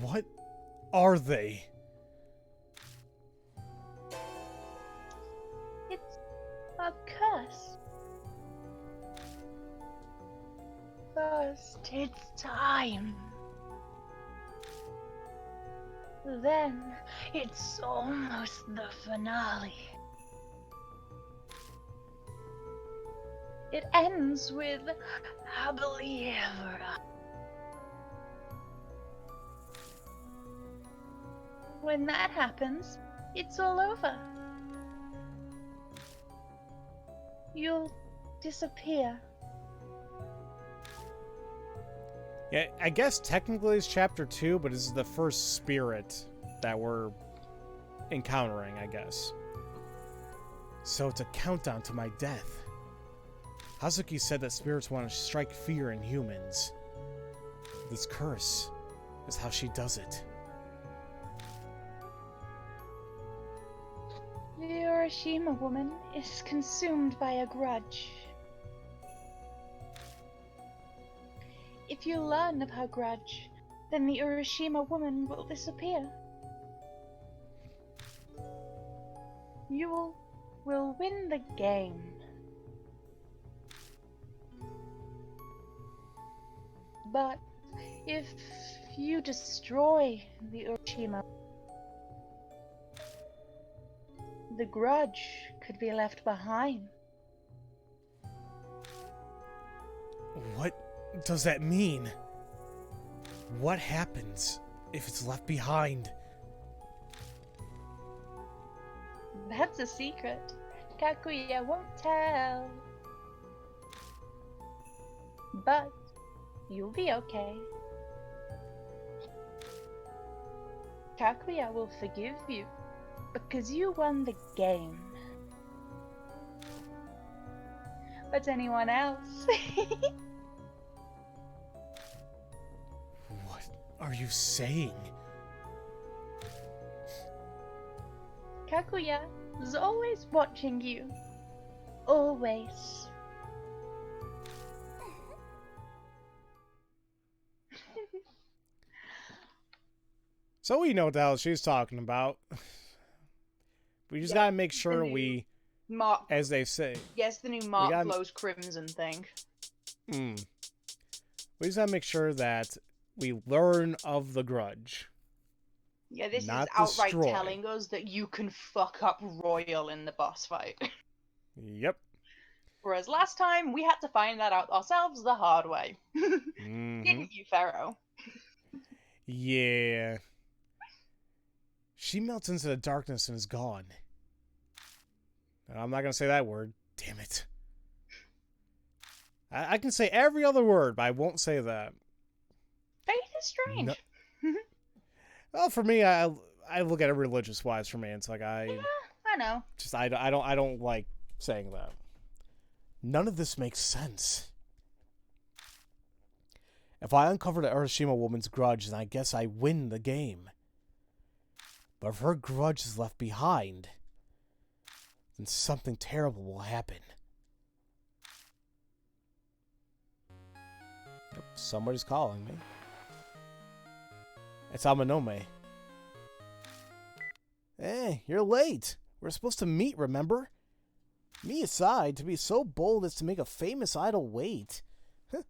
What are they? It's a curse. First, it's time. Then, it's almost the finale. It ends with happily ever after. When that happens, it's all over. You'll disappear. Yeah, I guess technically it's chapter 2, but this is the first spirit that we're encountering, I guess. So it's a countdown to my death. Hazuki said that spirits want to strike fear in humans. This curse is how she does it. The Urashima woman is consumed by a grudge. If you learn of her grudge, then the Urashima woman will disappear. You will win the game. But if you destroy the Urashima, the grudge could be left behind. What does that mean? What happens if it's left behind? That's a secret. Kakuya won't tell. But you'll be okay. Kakuya will forgive you because you won the game. But anyone else? What are you saying? Kakuya is always watching you. Always. So we know what the hell she's talking about. We just gotta make sure we, Mark, as they say, yes, the new Mark gotta- Blows Crimson thing. we just gotta make sure that we learn of the grudge. Yeah, this Not is outright destroy. telling us that you can fuck up Royal in the boss fight. Yep. Whereas last time, we had to find that out ourselves the hard way. Mhm. Didn't you, Pharaoh? Yeah. She melts into the darkness and is gone. I'm not going to say that word. Damn it. I can say every other word, but I won't say that. Fate is strange. No. Well, for me, I look at it religious wise. For me, it's like Yeah, I know. just I don't like saying that. None of this makes sense. If I uncover the Urashima woman's grudge, then I guess I win the game. But if her grudge is left behind, then something terrible will happen. Yep, somebody's calling me. It's Amanome. Hey, you're late. We're supposed to meet, remember? Me aside, to be so bold as to make a famous idol wait.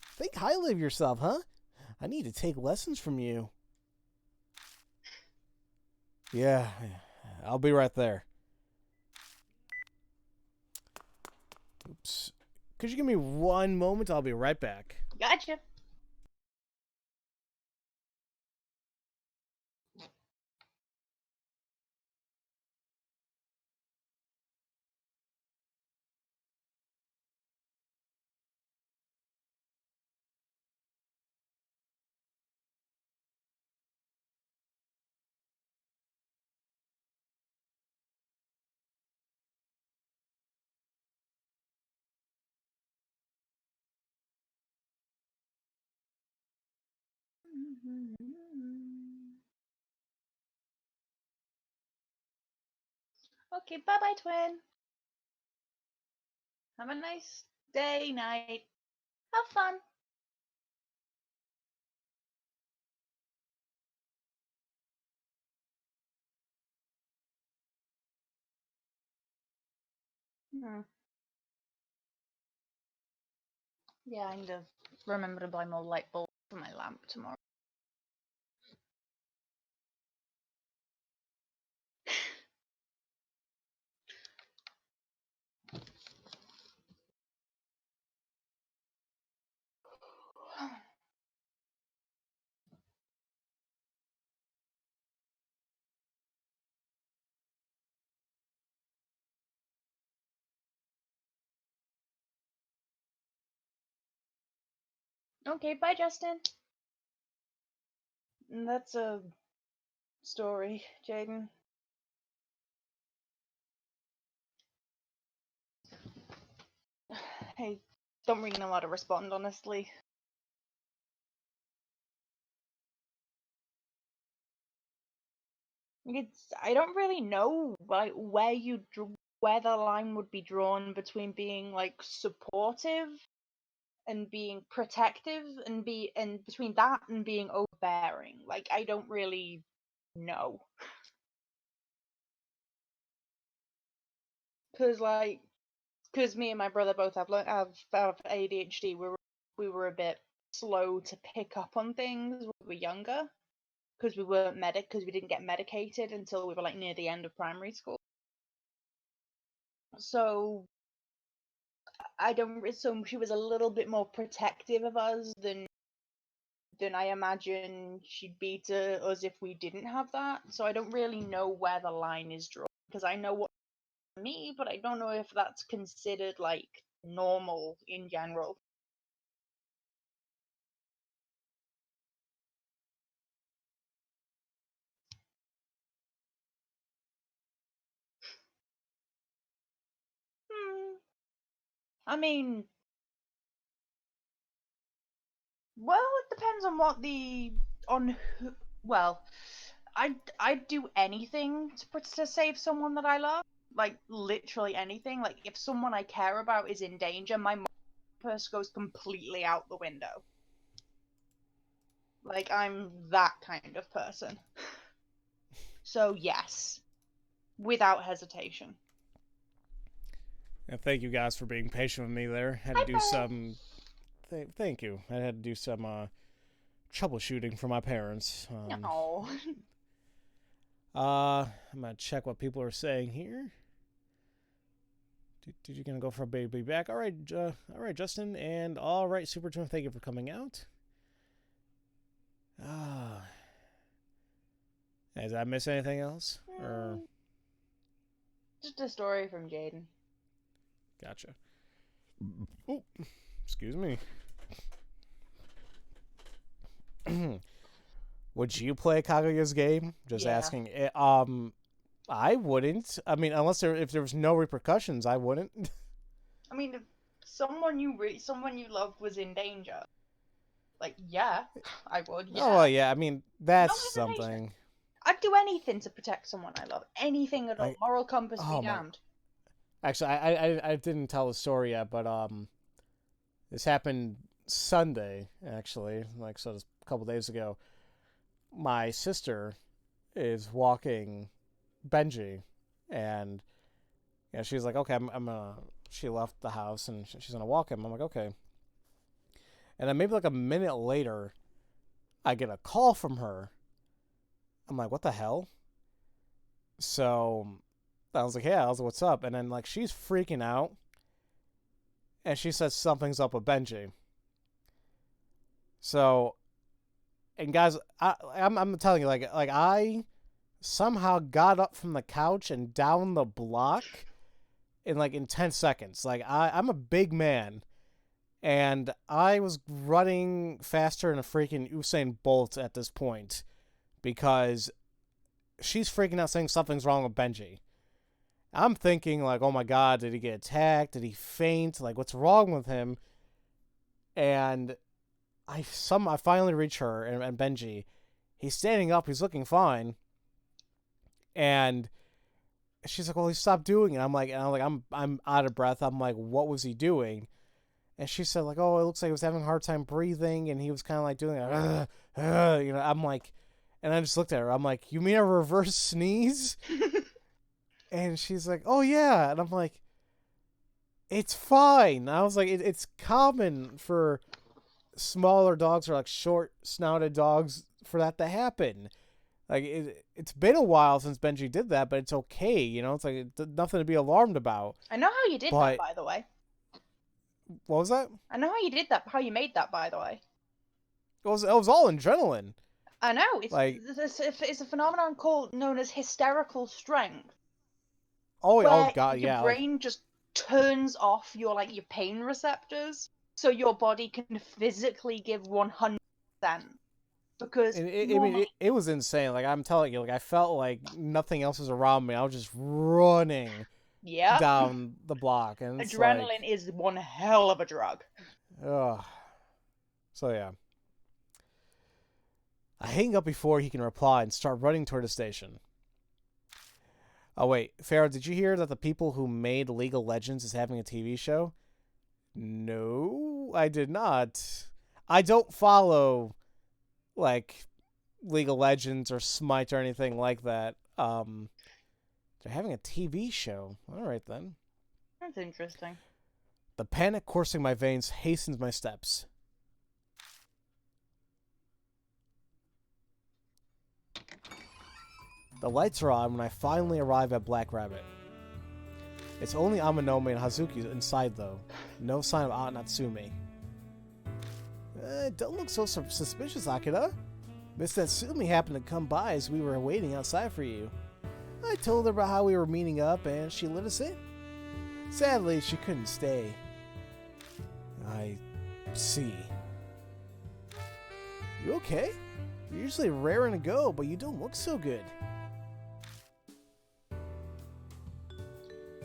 Think highly of yourself, huh? I need to take lessons from you. Yeah, I'll be right there. Oops. Could you give me one moment? I'll be right back. Gotcha. Okay, bye-bye, twin. Have a nice day, night. Have fun. Yeah, I need to remember to buy more light bulbs for my lamp tomorrow. Okay, bye, Justin. That's a story, Jaden. I don't really know how to respond, honestly. I don't really know like where the line would be drawn between being like supportive and being protective and between that and being overbearing. Like I don't really know. Cause me and my brother both have ADHD. We were a bit slow to pick up on things when we were younger because we didn't get medicated until we were like near the end of primary school. So so she was a little bit more protective of us than I imagine she'd be to us if we didn't have that. So I don't really know where the line is drawn because I know what me, but I don't know if that's considered like normal in general. Hmm. I mean, well, it depends on who. Well, I'd do anything to save someone that I love. Like literally anything. Like if someone I care about is in danger, my purse goes completely out the window. Like I'm that kind of person. So yes, without hesitation. And thank you guys for being patient with me there. Had to Hi, do Brian. some. Thank you. I had to do some troubleshooting for my parents. No. I'm gonna check what people are saying here. Did you gonna go for a baby back? All right, Justin, and all right, Super Twin. Thank you for coming out. Did I miss anything else? Or Just a story from Jaden. gotcha. Oh, excuse me. Would you play Kaguya's game? Just Yeah. asking. I wouldn't. I mean, if there was no repercussions, I wouldn't. I mean, if someone you loved was in danger, like, yeah, I would. Yeah. Oh, well, yeah. I mean, that's No hesitation. something. I'd do anything to protect someone I love. Anything at all. Like, Moral compass be oh my. damned. Actually, I didn't tell the story yet, but this happened Sunday. Actually, like so, a couple days ago. My sister is walking Benji, and she's like, okay, I'm gonna. She left the house and she's gonna walk him. I'm like, okay. And then maybe like a minute later, I get a call from her. I'm like, what the hell? So I was like, yeah. I was like, what's up? And then like she's freaking out, and she says something's up with Benji. So, and guys, I'm telling you, like I somehow got up from the couch and down the block in 10 seconds. Like I'm a big man, and I was running faster than a freaking Usain Bolt at this point because she's freaking out saying something's wrong with Benji. I'm thinking like, oh my god, did he get attacked? Did he faint? Like, what's wrong with him? And I finally reach her and Benji. He's standing up. He's looking fine. And she's like, well, he stopped doing it. I'm out of breath. I'm like, what was he doing? And she said like, oh, it looks like he was having a hard time breathing, and he was kind of like doing I'm like, and I just looked at her. I'm like, you mean a reverse sneeze? And she's like, oh yeah. And I'm like, it's fine. I was like, it's common for smaller dogs or like short snouted dogs for that to happen. Like it's been a while since Benji did that, but it's okay. It's like nothing to be alarmed about. I know how you did that, by the way. What was that? I know how you did that. How you made that, by the way. It was all adrenaline. I know. It's a phenomenon known as hysterical strength. Oh god, your yeah. Your brain just turns off your pain receptors, so your body can physically give 100%. Because it was insane. Like I'm telling you, like I felt like nothing else was around me. I was just running down the block, and adrenaline is one hell of a drug. Ugh. So yeah. I hang up before he can reply and start running toward the station. Oh wait, Farrah, did you hear that the people who made League of Legends is having a TV show? No, I did not. I don't follow like League of Legends or Smite or anything like that. They're having a TV show. All right then. That's interesting. The panic coursing my veins hastens my steps. The lights are on when I finally arrive at Black Rabbit. It's only Amanome and Hazuki inside though. No sign of Natsume. Don't look so suspicious, Akira. Miss Natsumi happened to come by as we were waiting outside for you. I told her about how we were meeting up and she let us in. Sadly, she couldn't stay. I see. You okay? You're usually raring to go, but you don't look so good.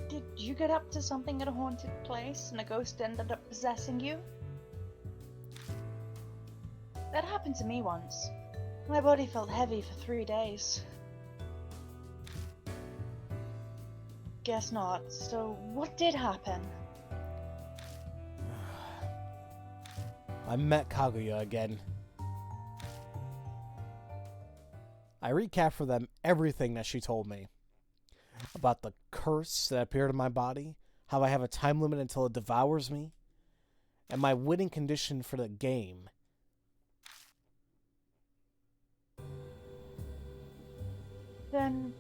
Did you get up to something at a haunted place and a ghost ended up possessing you? That happened to me once. My body felt heavy for 3 days. Guess not. So, what did happen? I met Kaguya again. I recapped for them everything that she told me. About the curse that appeared in my body, how I have a time limit until it devours me, and my winning condition for the game. Then,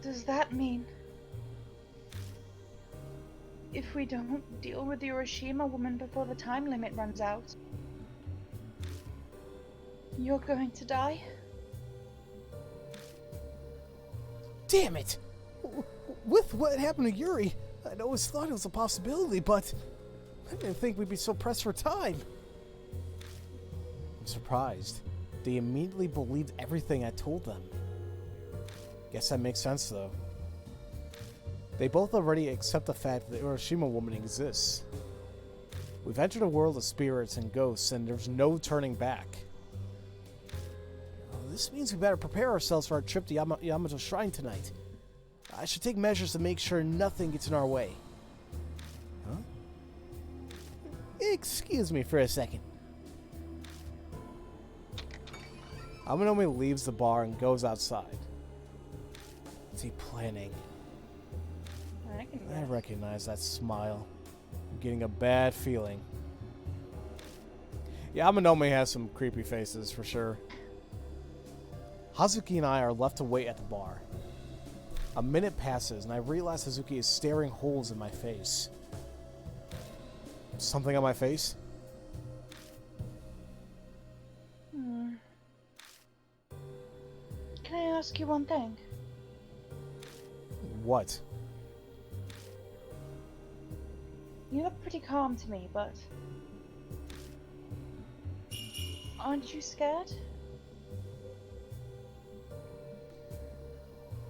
does that mean if we don't deal with the Urashima woman before the time limit runs out, you're going to die? Damn it! With what happened to Yuri, I'd always thought it was a possibility, but I didn't think we'd be so pressed for time. I'm surprised. They immediately believed everything I told them. Guess that makes sense, though. They both already accept the fact that the Urashima woman exists. We've entered a world of spirits and ghosts, and there's no turning back. Well, this means we better prepare ourselves for our trip to Yamato Shrine tonight. I should take measures to make sure nothing gets in our way. Huh? Excuse me for a second. Aminomi leaves the bar and goes outside. What's he planning? I recognize that smile. I'm getting a bad feeling. Yeah, Aminomi has some creepy faces for sure. Hazuki and I are left to wait at the bar. A minute passes and I realize Hazuki is staring holes in my face. Something on my face? Can I ask you one thing? What? You look pretty calm to me, but... aren't you scared?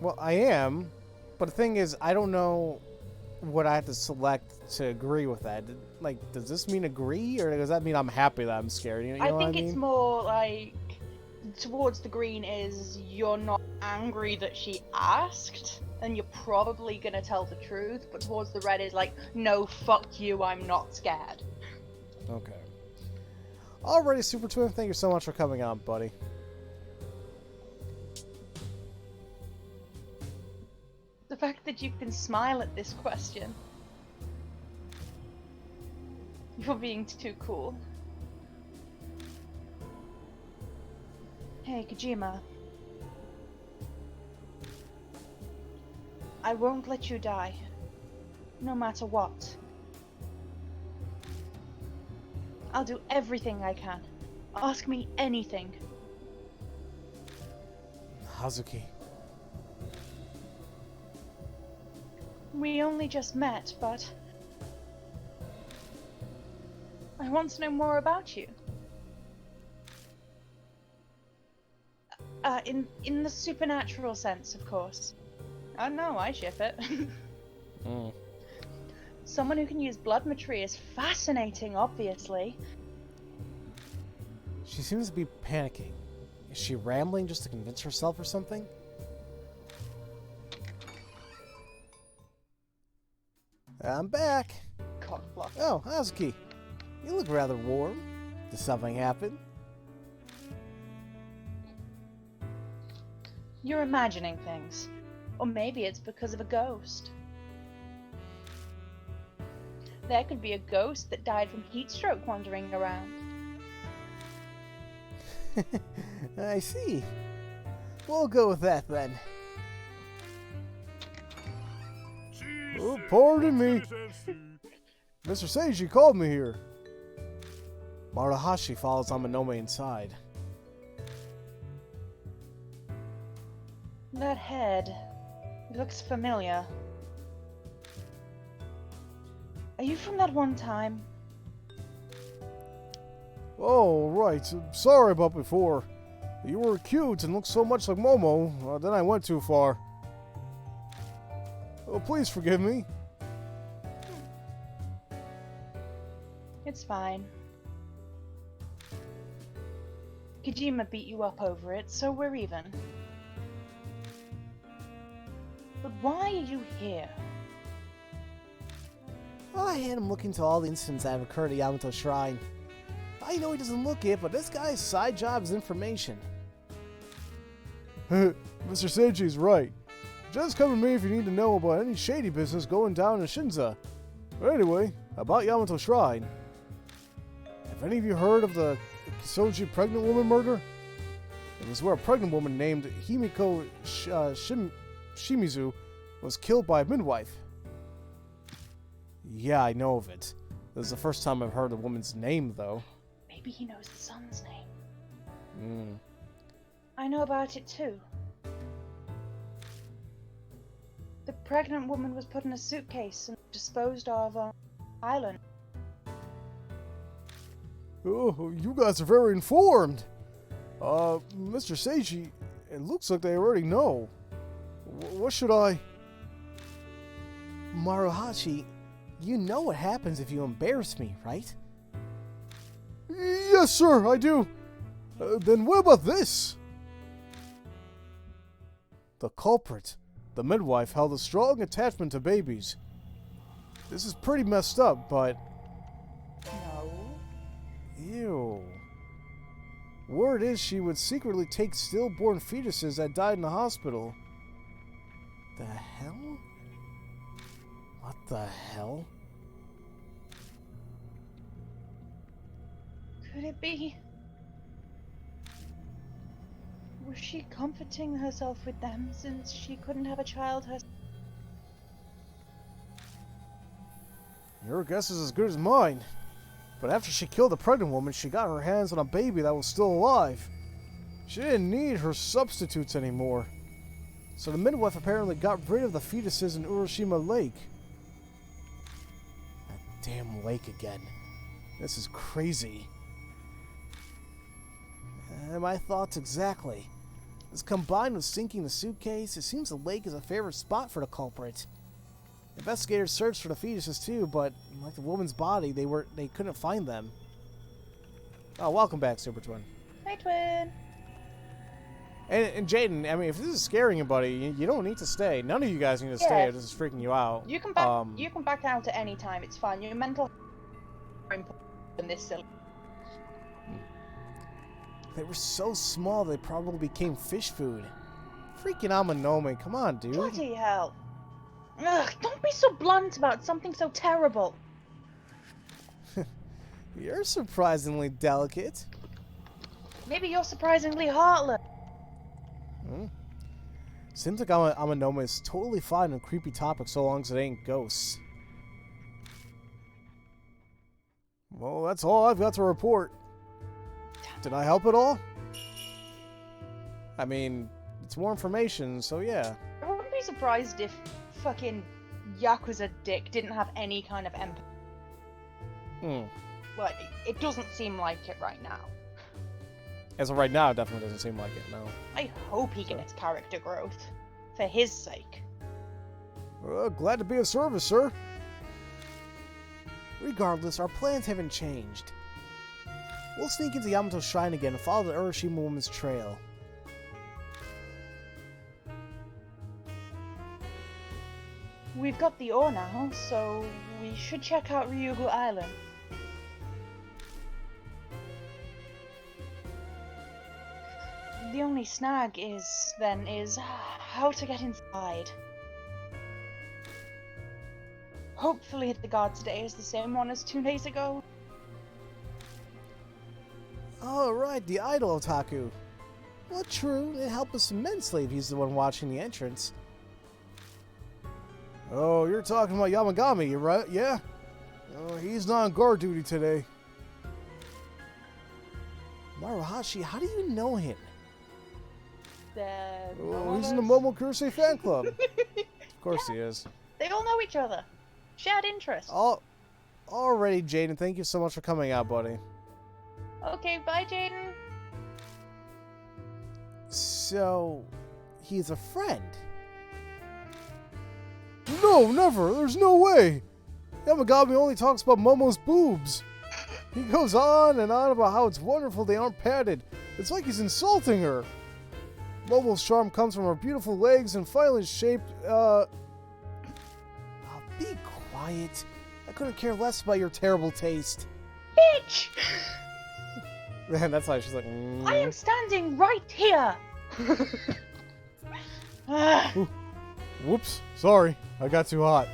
Well, I am, but the thing is, I don't know what I have to select to agree with that. Like, does this mean agree, or does that mean I'm happy that I'm scared? You know I what think I mean? it's more like... towards the green is you're not angry that she asked, and you're probably gonna tell the truth, but towards the red is like, no, fuck you, I'm not scared. Okay. Alrighty, Super Twin, thank you so much for coming on, buddy. The fact that you can smile at this question. You're being too cool. Hey, Kojima. I won't let you die. No matter what. I'll do everything I can. Ask me anything. Hazuki. We only just met, but... I want to know more about you. In the supernatural sense, of course. I know, I ship it. Someone who can use blood materia is fascinating, obviously. She seems to be panicking. Is she rambling just to convince herself or something? I'm back. Cockblock. Oh, Hazuki. You look rather warm. Did something happen? You're imagining things. Or maybe it's because of a ghost. There could be a ghost that died from heat stroke wandering around. I see. We'll go with that then. Oh, pardon me. Mr. Seiji called me here. Maruhashi follows Amanome inside. That head looks familiar. Are you from that one time? Oh, right. Sorry about before. You were cute and looked so much like Momo. Then I went too far. Oh, please forgive me. It's fine. Kojima beat you up over it, so we're even. But why are you here? I had him look into all the incidents that have occurred at Yamato Shrine. I know he doesn't look it, but this guy's side job is information. Mr. Seiji's right. Just come to me if you need to know about any shady business going down in Shinza. But anyway, about Yamato Shrine. Have any of you heard of the Kisoji pregnant woman murder? It was where a pregnant woman named Himiko Shimizu was killed by a midwife. Yeah, I know of it. This is the first time I've heard a woman's name, though. Maybe he knows the son's name. Hmm. I know about it too. pregnant woman was put in a suitcase and disposed of on the island. Oh, you guys are very informed. Mr. Seiji, it looks like they already know. What should I... Maruhashi, you know what happens if you embarrass me, right? Yes, sir, I do. Then what about this? The culprit, the midwife, held a strong attachment to babies. This is pretty messed up, but... No. Ew. Word is she would secretly take stillborn fetuses that died in the hospital. The hell? What the hell? Could it be? Was she comforting herself with them since she couldn't have a child herself? Your guess is as good as mine. But after she killed the pregnant woman, she got her hands on a baby that was still alive. She didn't need her substitutes anymore. So the midwife apparently got rid of the fetuses in Urashima Lake. That damn lake again. This is crazy. My thoughts exactly. This combined with sinking the suitcase, it seems the lake is a favorite spot for the culprit. Investigators searched for the fetuses too, but like the woman's body, they couldn't find them. Oh, welcome back, Super Twin. Hi, twin. And Jaden, I mean, if this is scaring you, buddy, you don't need to stay. None of you guys need to stay if this is freaking you out. You can back. You can back out at any time. It's fine. Your mental health is more important than this silly. They were so small they probably became fish food. Freaking Amanome, come on, dude. Bloody hell! Ugh! Don't be so blunt about something so terrible. You're surprisingly delicate. Maybe you're surprisingly heartless. Seems like Amanome is totally fine on creepy topics so long as it ain't ghosts. Well, that's all I've got to report. Did I help at all? I mean, it's more information, so yeah. I wouldn't be surprised if fucking Yakuza Dick didn't have any kind of empathy. Like, it doesn't seem like it right now. As of right now, it definitely doesn't seem like it, no. I hope he gets character growth. For his sake. Glad to be of service, sir. Regardless, our plans haven't changed. We'll sneak into Yamato's shrine again and follow the Urashima woman's trail. We've got the ore now, so we should check out Ryugu Island. The only snag is how to get inside. Hopefully the guard today is the same one as 2 days ago. Oh, right, the idol otaku. Well, true, it'd help us immensely if he's the one watching the entrance. Oh, you're talking about Yamagami, right? Yeah? He's not on guard duty today. Maruhashi, how do you know him? He's in the Momo Kurose fan club. Of course he is. They all know each other. Shared interests. Alrighty, Jaden, thank you so much for coming out, buddy. Okay, bye, Jaden. So, he's a friend. No, never. There's no way. Yamagami only talks about Momo's boobs. He goes on and on about how it's wonderful they aren't padded. It's like he's insulting her. Momo's charm comes from her beautiful legs and finely shaped, Oh, be quiet. I couldn't care less about your terrible taste. Bitch! Man, that's why she's like, I am standing right here! Whoops, sorry, I got too hot.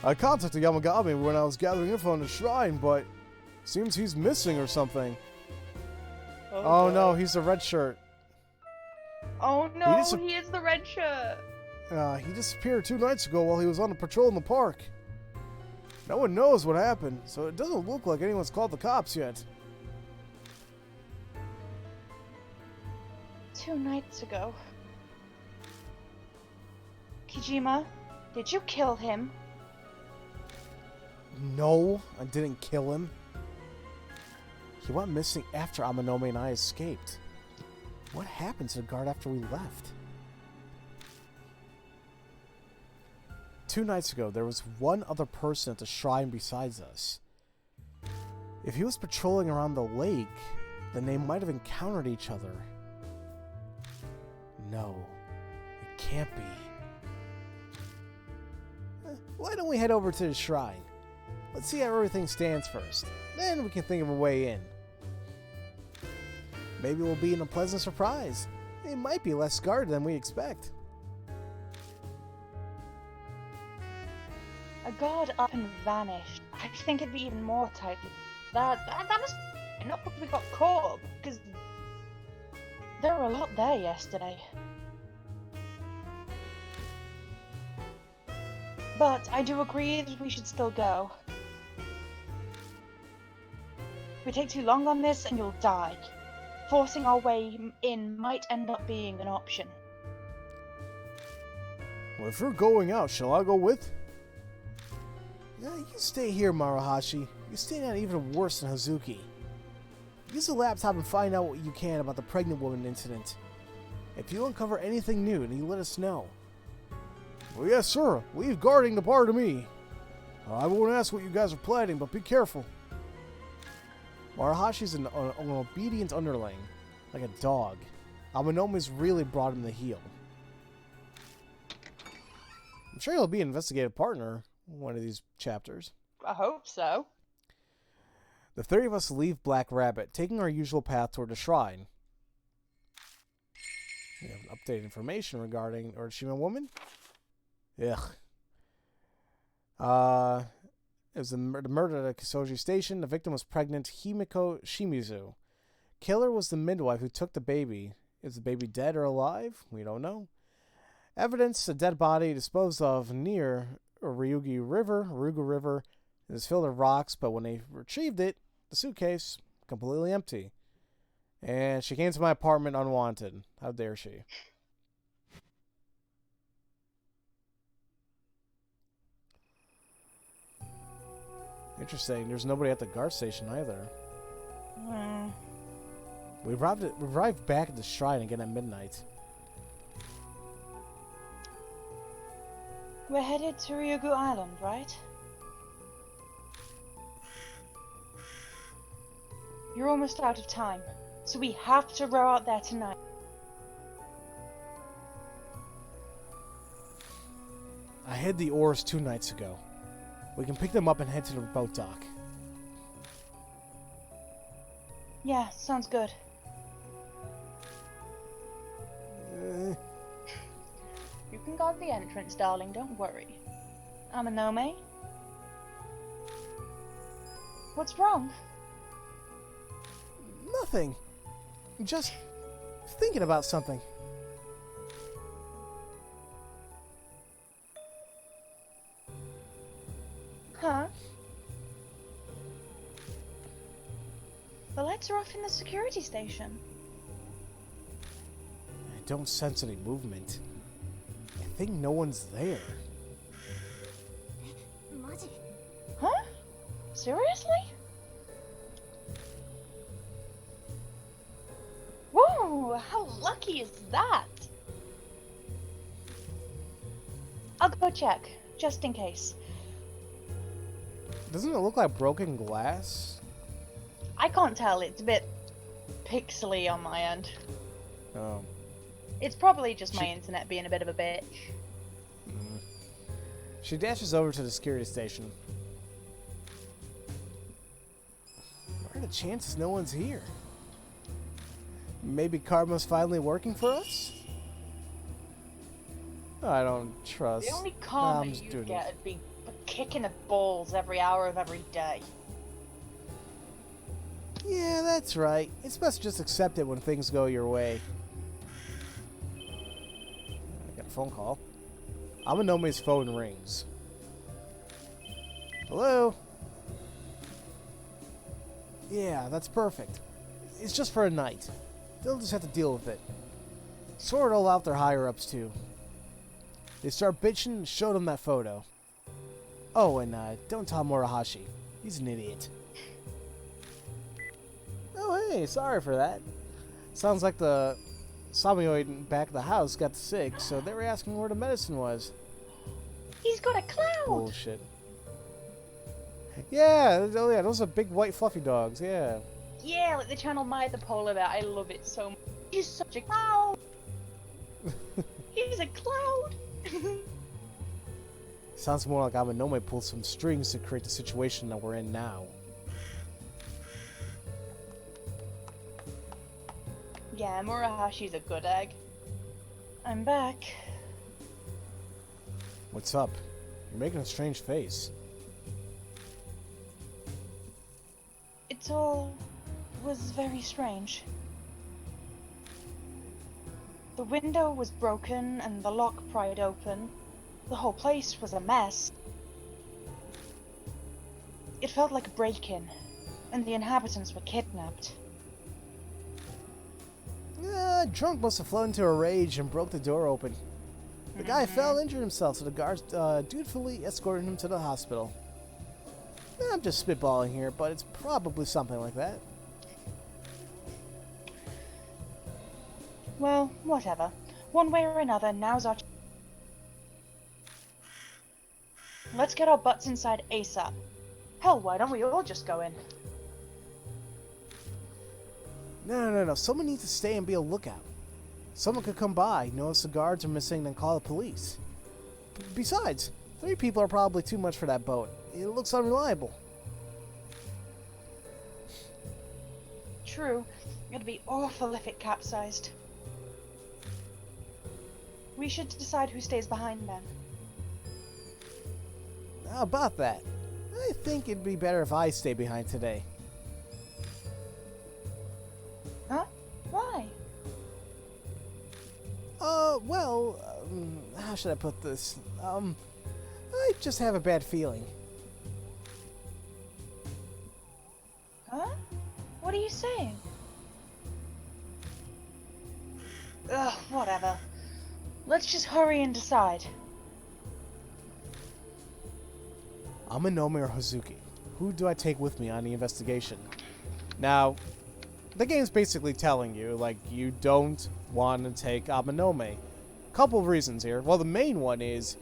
I contacted Yamagami when I was gathering info on the shrine, but seems he's missing or something. Oh no, he's the red shirt. Oh no, he is the red shirt. He disappeared 2 nights ago while he was on a patrol in the park. No one knows what happened, so it doesn't look like anyone's called the cops yet. 2 nights ago. Kijima, did you kill him? No, I didn't kill him. He went missing after Amanome and I escaped. What happened to the guard after we left? 2 nights ago, there was one other person at the shrine besides us. If he was patrolling around the lake, then they might have encountered each other. No, it can't be. Why don't we head over to the shrine? Let's see how everything stands first. Then we can think of a way in. Maybe we'll be in a pleasant surprise. It might be less guarded than we expect. A guard up and vanished. I think it'd be even more tightly. That was not because we got caught, because there were a lot there yesterday. But I do agree that we should still go. If we take too long on this, and you'll die. Forcing our way in might end up being an option. Well, if you're going out, shall I go with? Yeah, you stay here, Maruhashi. You stay out even worse than Hazuki. Use the laptop and find out what you can about the pregnant woman incident. If you uncover anything new, then you let us know. Well, yes, sir. Leave guarding the bar to me. I won't ask what you guys are planning, but be careful. Maruhashi's an obedient underling, like a dog. Amanome's really brought him the heel. I'm sure he'll be an investigative partner in one of these chapters. I hope so. The 3 of us leave Black Rabbit, taking our usual path toward the shrine. We have updated information regarding Orochima woman. Ugh. It was the murder at Kisoji Station. The victim was pregnant Himiko Shimizu. Killer was the midwife who took the baby. Is the baby dead or alive? We don't know. Evidence: a dead body disposed of near Ryugu River. It was filled with rocks, but when they retrieved it, the suitcase completely empty. And she came to my apartment unwanted. How dare she? Interesting. There's nobody at the guard station either. We arrived back at the shrine again at midnight. We're headed to Ryugu Island, right? You're almost out of time, so we have to row out there tonight. I hid the oars 2 nights ago. We can pick them up and head to the boat dock. Yeah, sounds good. You can guard the entrance, darling, don't worry. Amanome? What's wrong? Nothing. Just thinking about something. Huh? The lights are off in the security station. I don't sense any movement. I think no one's there. Huh? Seriously? Whoa, how lucky is that? I'll go check, just in case. Doesn't it look like broken glass? I can't tell, it's a bit pixely on my end. Oh. It's probably just my internet being a bit of a bitch. She dashes over to the security station. What are the chances no one's here? Maybe karma's finally working for us? I don't trust. The only karma you get would be kicking the balls every hour of every day. Yeah, that's right. It's best to just accept it when things go your way. I got a phone call. Amanome's phone rings. Hello? Yeah, that's perfect. It's just for a night. They'll just have to deal with it. Sort it all out their higher-ups, too. They start bitching and showed him that photo. Oh, and don't tell Murahashi. He's an idiot. Oh, hey, sorry for that. Sounds like the Samioid in back of the house got sick, so they were asking where the medicine was. He's got a cloud! Bullshit. Yeah, oh yeah, those are big white fluffy dogs, yeah. Yeah, like the channel My the Polar Bear. I love it so much. He's such a cloud! He's a cloud! Sounds more like Amanome pulled some strings to create the situation that we're in now. Yeah, Murahashi's a good egg. I'm back. What's up? You're making a strange face. It all was very strange. The window was broken and the lock pried open. The whole place was a mess. It felt like a break-in, and the inhabitants were kidnapped. Drunk must have flown into a rage and broke the door open. The guy fell, injured himself, so the guards dutifully escorted him to the hospital. I'm just spitballing here, but it's probably something like that. Well, whatever. One way or another, now's our Let's get our butts inside ASAP. Hell, why don't we all just go in? No. Someone needs to stay and be a lookout. Someone could come by, notice the guards are missing, then call the police. Besides, 3 people are probably too much for that boat. It looks unreliable. True. It'd be awful if it capsized. We should decide who stays behind then. How about that? I think it'd be better if I stay behind today. Huh? Why? How should I put this? I just have a bad feeling. Huh? What are you saying? Ugh, whatever. Let's just hurry and decide. Amanome or Hazuki? Who do I take with me on the investigation? Now, the game's basically telling you, like, you don't want to take Amanome. Couple of reasons here. Well, the main one is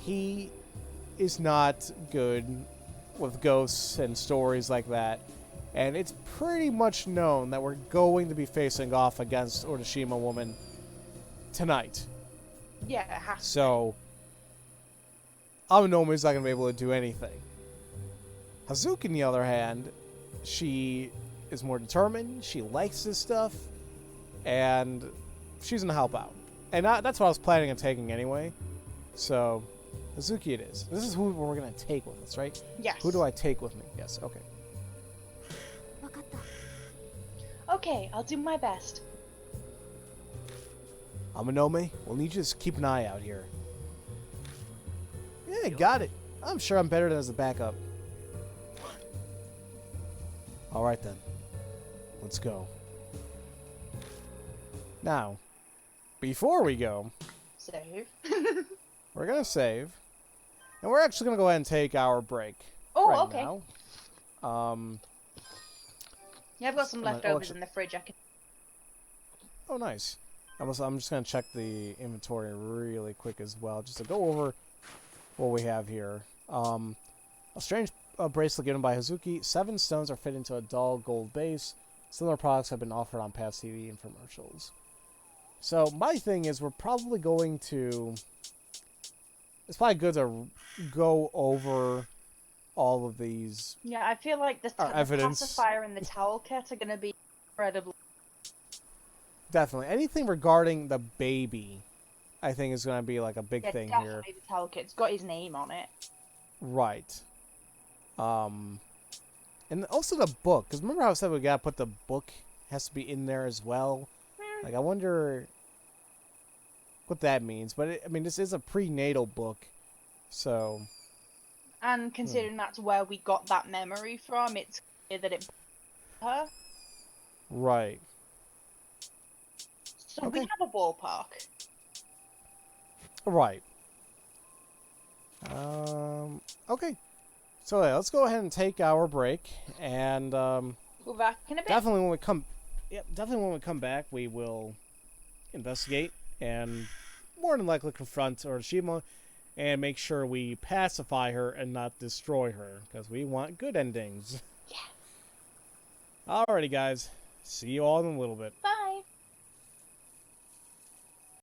he is not good with ghosts and stories like that. And it's pretty much known that we're going to be facing off against Urashima Woman tonight. Yeah, it has to. So, Amanome's not going to be able to do anything. Hazuki, on the other hand, she is more determined, she likes this stuff, and she's going to help out. And that's what I was planning on taking anyway. So, Hazuki it is. This is who we're going to take with us, right? Yes. Who do I take with me? Yes, okay. Okay, I'll do my best. Amanome, we'll need you to just keep an eye out here. Yeah, got it. I'm sure I'm better than as a backup. Alright then. Let's go. Now, before we go, Save. we're going to save. And we're actually going to go ahead and take our break. Oh, right okay. Now. Yeah, I've got some leftovers in the fridge. I can. Oh, nice. I'm just going to check the inventory really quick as well, just to go over what we have here. A strange bracelet given by Hazuki. 7 stones are fit into a dull gold base. Similar products have been offered on past TV infomercials. So, my thing is, we're probably going to... It's probably good to go over all of these. Yeah, I feel like the evidence. pacifier and the towel kit are going to be incredibly... Definitely. Anything regarding the baby, I think is going to be like a big thing here. Definitely the towel kit. It's got his name on it. Right. And also the book. Because remember how I said we got to put the book has to be in there as well? Like, I wonder what that means. But, I mean, this is a prenatal book. So... And considering that's where we got that memory from, it's clear that it her. Right. So Okay. we have a ballpark. Right. Okay. So yeah, let's go ahead and take our break, and We're back in a bit. definitely when we come back, we will investigate and more than likely confront Oroshima and make sure we pacify her and not destroy her, because we want good endings. Yeah. Alrighty, guys. See you all in a little bit. Bye.